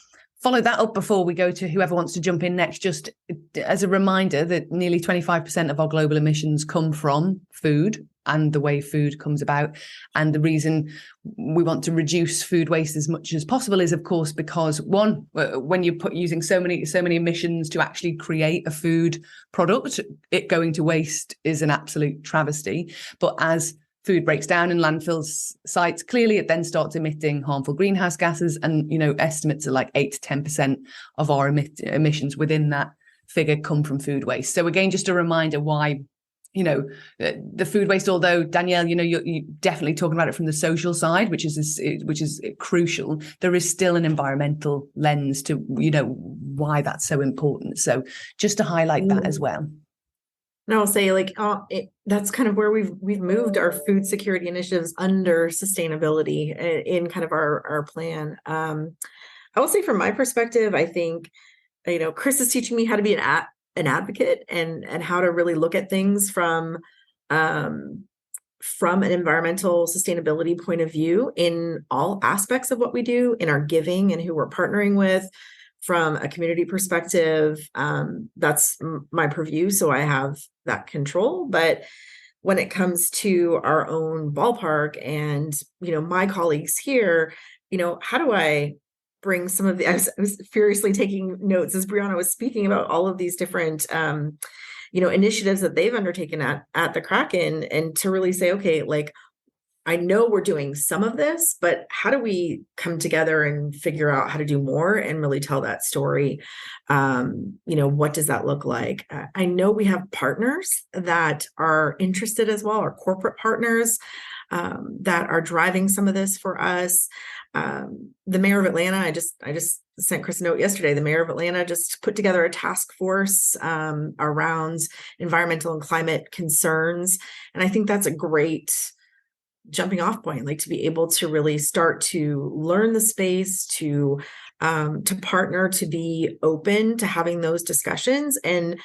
follow that up before we go to whoever wants to jump in next, just as a reminder that nearly 25% of our global emissions come from food and the way food comes about. And the reason we want to reduce food waste as much as possible is, of course, because one, when you using so many emissions to actually create a food product, it going to waste is an absolute travesty. But as food breaks down in landfill sites, clearly it then starts emitting harmful greenhouse gases. And, estimates are like 8 to 10% of our emissions within that figure come from food waste. So again, just a reminder why, the food waste, although Danielle, you're definitely talking about it from the social side, which is crucial. There is still an environmental lens to, why that's so important. So just to highlight that as well. And I'll say like, that's kind of where we've moved our food security initiatives under sustainability in kind of our plan. I will say from my perspective, I think, Chris is teaching me how to be an advocate and how to really look at things from an environmental sustainability point of view in all aspects of what we do, in our giving and who we're partnering with. From a community perspective, that's my purview, so I have that control. But when it comes to our own ballpark and, my colleagues here, how do I bring some of the, I was furiously taking notes as Brianna was speaking about all of these different, initiatives that they've undertaken at the Kraken, and to really say, okay, like, I know we're doing some of this, but how do we come together and figure out how to do more and really tell that story? What does that look like? I know we have partners that are interested as well, our corporate partners that are driving some of this for us. The mayor of Atlanta, I just sent Chris a note yesterday. The mayor of Atlanta just put together a task force around environmental and climate concerns. And I think that's a great jumping off point, like to be able to really start to learn the space, to partner, to be open to having those discussions and,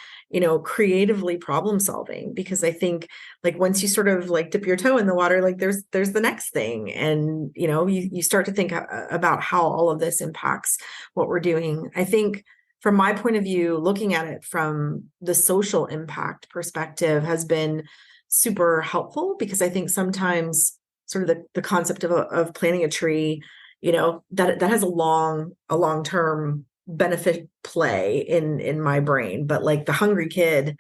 creatively problem solving. Because I think like once you sort of like dip your toe in the water, like there's the next thing. And, you start to think about how all of this impacts what we're doing. I think from my point of view, looking at it from the social impact perspective has been super helpful, because I think sometimes sort of the concept of planting a tree, that has a long-term benefit play in my brain, but like the hungry kid,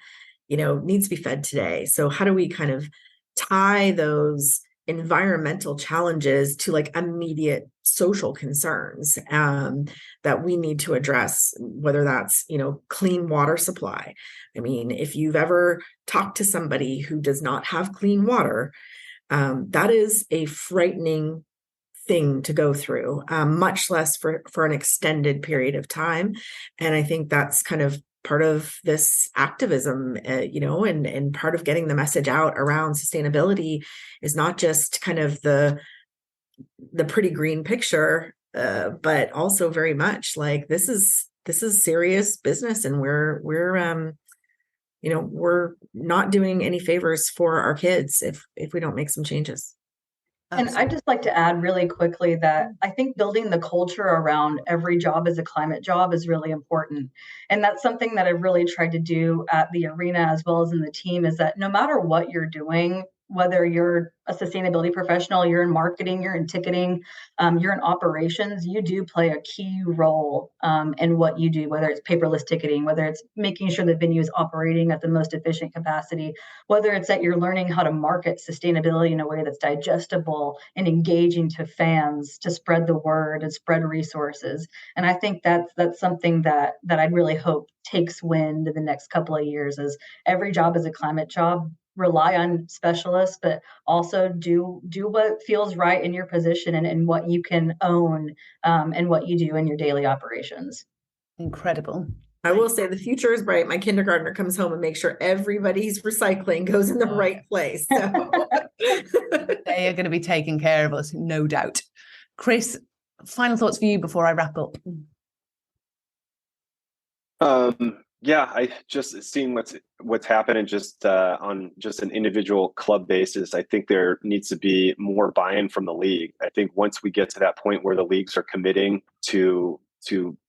needs to be fed today. So how do we kind of tie those environmental challenges to like immediate social concerns that we need to address, whether that's, clean water supply. I mean, if you've ever talked to somebody who does not have clean water, that is a frightening thing to go through, much less for an extended period of time. And I think that's kind of part of this activism, and part of getting the message out around sustainability is not just kind of the pretty green picture, but also very much like this is serious business, and we're not doing any favors for our kids if we don't make some changes. And I'd just like to add really quickly that I think building the culture around every job as a climate job is really important. And that's something that I've really tried to do at the arena as well as in the team, is that no matter what you're doing, whether you're a sustainability professional, you're in marketing, you're in ticketing, you're in operations, you do play a key role in what you do, whether it's paperless ticketing, whether it's making sure the venue is operating at the most efficient capacity, whether it's that you're learning how to market sustainability in a way that's digestible and engaging to fans, to spread the word and spread resources. And I think that's something that I'd really hope takes wind in the next couple of years, is every job is a climate job. Rely on specialists, but also do what feels right in your position and what you can own, and what you do in your daily operations. Incredible. I will say the future is bright. My kindergartner comes home and makes sure everybody's recycling goes in the right place. So. They are going to be taking care of us, no doubt. Chris, final thoughts for you before I wrap up. Yeah, I just seeing what's happening just on just an individual club basis. I think there needs to be more buy-in from the league. I think once we get to that point where the leagues are committing to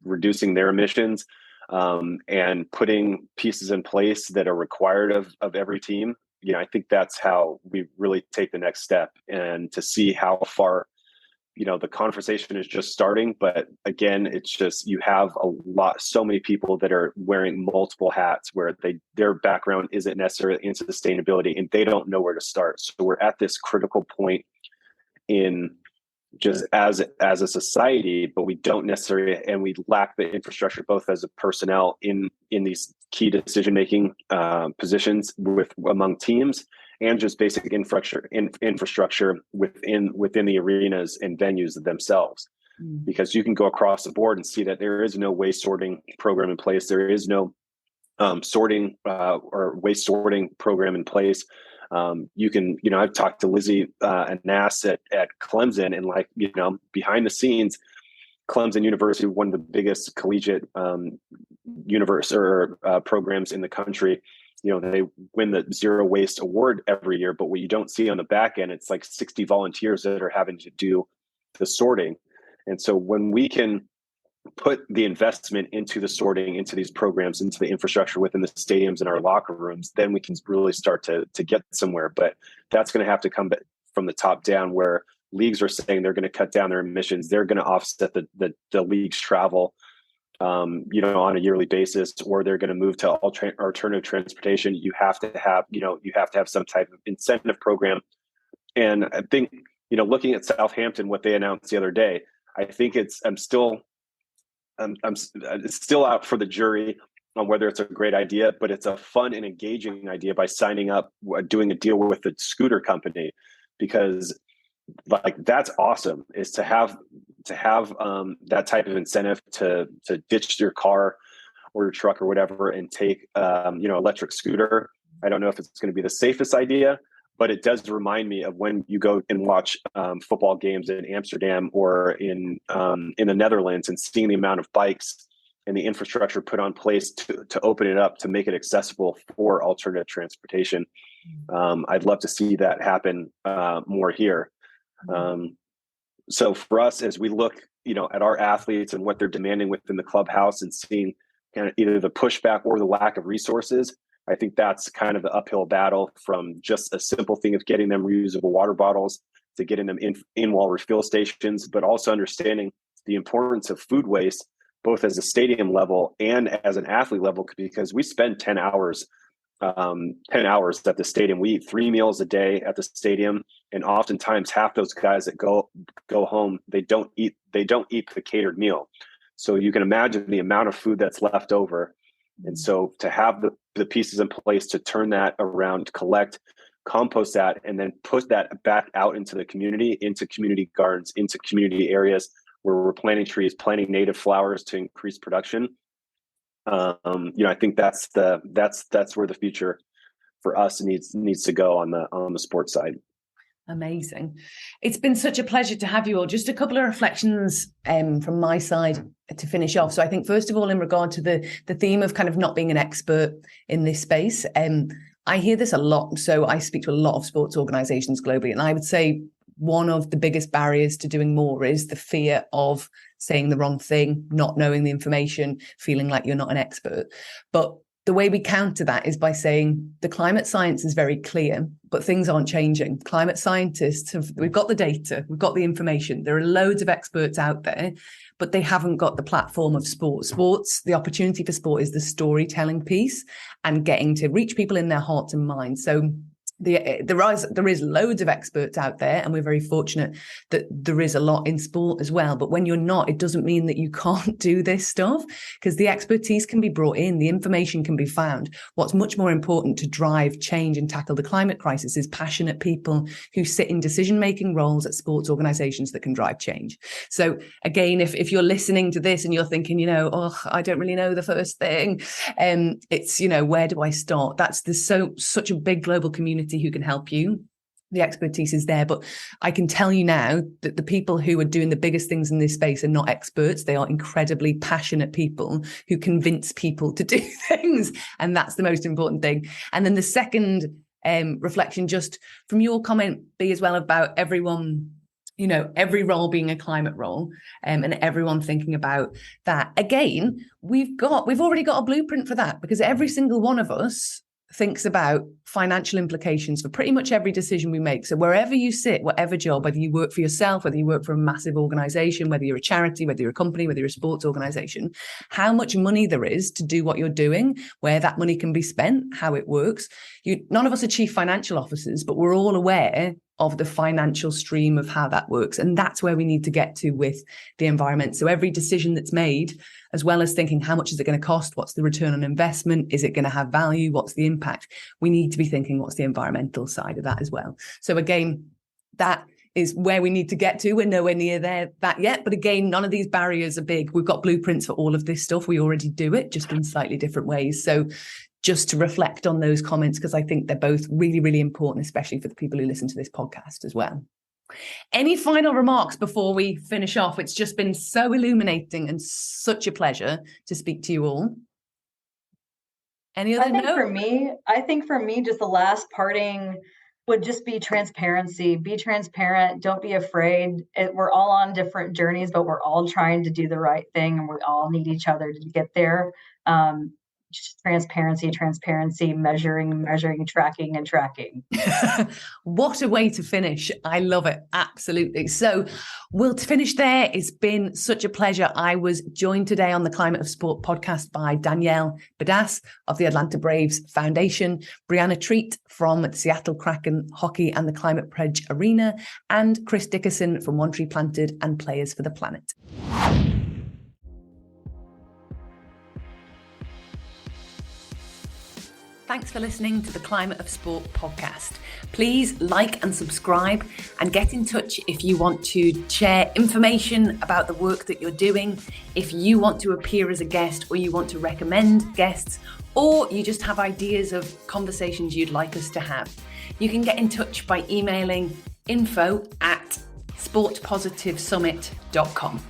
reducing their emissions and putting pieces in place that are required of every team, I think that's how we really take the next step, and to see how far. The conversation is just starting, but again, it's just, you have so many people that are wearing multiple hats where their background isn't necessarily in sustainability and they don't know where to start. So we're at this critical point in just as a society, but we don't necessarily, and we lack the infrastructure, both as a personnel in these key decision-making positions among teams, and just basic infrastructure within the arenas and venues themselves. Because you can go across the board and see that there is no waste sorting program in place. There is no sorting or waste sorting program in place. You can, I've talked to Lizzie and Nass at Clemson, and like, behind the scenes, Clemson University, one of the biggest collegiate programs in the country. They win the Zero Waste Award every year, but what you don't see on the back end, it's like 60 volunteers that are having to do the sorting. And so when we can put the investment into the sorting, into these programs, into the infrastructure within the stadiums and our locker rooms, then we can really start to get somewhere. But that's going to have to come from the top down, where leagues are saying they're going to cut down their emissions. They're going to offset the league's travel, on a yearly basis, or they're going to move to alternative transportation. You have to have some type of incentive program. And I think, looking at Southampton, what they announced the other day, I think it's still out for the jury on whether it's a great idea, but it's a fun and engaging idea by signing up, doing a deal with the scooter company, because like, that's awesome, is to have that type of incentive to ditch your car or your truck or whatever and take electric scooter. I don't know if it's going to be the safest idea, but it does remind me of when you go and watch football games in Amsterdam or in the Netherlands, and seeing the amount of bikes and the infrastructure put on place to open it up, to make it accessible for alternative transportation. I'd love to see that happen more here. So for us, as we look, at our athletes and what they're demanding within the clubhouse, and seeing kind of either the pushback or the lack of resources, I think that's kind of the uphill battle, from just a simple thing of getting them reusable water bottles to getting them in-wall refill stations, but also understanding the importance of food waste, both as a stadium level and as an athlete level, because we spend 10 hours at the stadium. We eat 3 meals a day at the stadium, and oftentimes half those guys that go home, they don't eat the catered meal. So you can imagine the amount of food that's left over. And so to have the pieces in place to turn that around, collect, compost that, and then put that back out into the community, into community gardens, into community areas where we're planting trees, planting native flowers to increase production. I think that's where the future for us needs to go on the sports side. Amazing. It's been such a pleasure to have you all. Just a couple of reflections from my side to finish off. So I think, first of all, in regard to the theme of kind of not being an expert in this space, I hear this a lot. So I speak to a lot of sports organizations globally, and I would say one of the biggest barriers to doing more is the fear of saying the wrong thing, not knowing the information, feeling like you're not an expert. But the way we counter that is by saying the climate science is very clear, but things aren't changing. Climate scientists we've got the data, we've got the information. There are loads of experts out there, but they haven't got the platform of sport. The opportunity for sport is the storytelling piece and getting to reach people in their hearts and minds. So there is loads of experts out there, and we're very fortunate that there is a lot in sport as well. But when you're not, it doesn't mean that you can't do this stuff, because the expertise can be brought in, the information can be found. What's much more important to drive change and tackle the climate crisis is passionate people who sit in decision-making roles at sports organizations that can drive change. So again, if you're listening to this and you're thinking, I don't really know the first thing, it's, where do I start? There's such a big global community who can help you. The expertise is there, but I can tell you now that the people who are doing the biggest things in this space are not experts. They are incredibly passionate people who convince people to do things, and that's the most important thing. And then the second reflection, just from your comment, B, as well, about everyone, every role being a climate role, and everyone thinking about that. Again, we've already got a blueprint for that, because every single one of us thinks about financial implications for pretty much every decision we make. So wherever you sit, whatever job, whether you work for yourself, whether you work for a massive organization, whether you're a charity, whether you're a company, whether you're a sports organization, how much money there is to do what you're doing, where that money can be spent, how it works. None of us are chief financial officers, but we're all aware of the financial stream of how that works. And that's where we need to get to with the environment. So every decision that's made, as well as thinking, how much is it going to cost? What's the return on investment? Is it going to have value? What's the impact? We need to be thinking, what's the environmental side of that as well? So again, that is where we need to get to. We're nowhere near that yet. But again, none of these barriers are big. We've got blueprints for all of this stuff. We already do it, just in slightly different ways. So just to reflect on those comments, because I think they're both really, really important, especially for the people who listen to this podcast as well. Any final remarks before we finish off? It's just been so illuminating and such a pleasure to speak to you all. Any other note? I think for me, just the last parting would just be transparency. Be transparent. Don't be afraid. We're all on different journeys, but we're all trying to do the right thing, and we all need each other to get there. Just transparency, measuring, tracking. What a way to finish. I love it. Absolutely. So we'll finish there. It's been such a pleasure. I was joined today on the Climate of Sport podcast by Danielle Bedasse of the Atlanta Braves Foundation, Brianna Treat from the Seattle Kraken Hockey and the Climate Pledge Arena, and Chris Dickerson from One Tree Planted and Players for the Planet. Thanks for listening to the Climate of Sport podcast. Please like and subscribe and get in touch if you want to share information about the work that you're doing, if you want to appear as a guest or you want to recommend guests, or you just have ideas of conversations you'd like us to have. You can get in touch by emailing info@sportpositivesummit.com.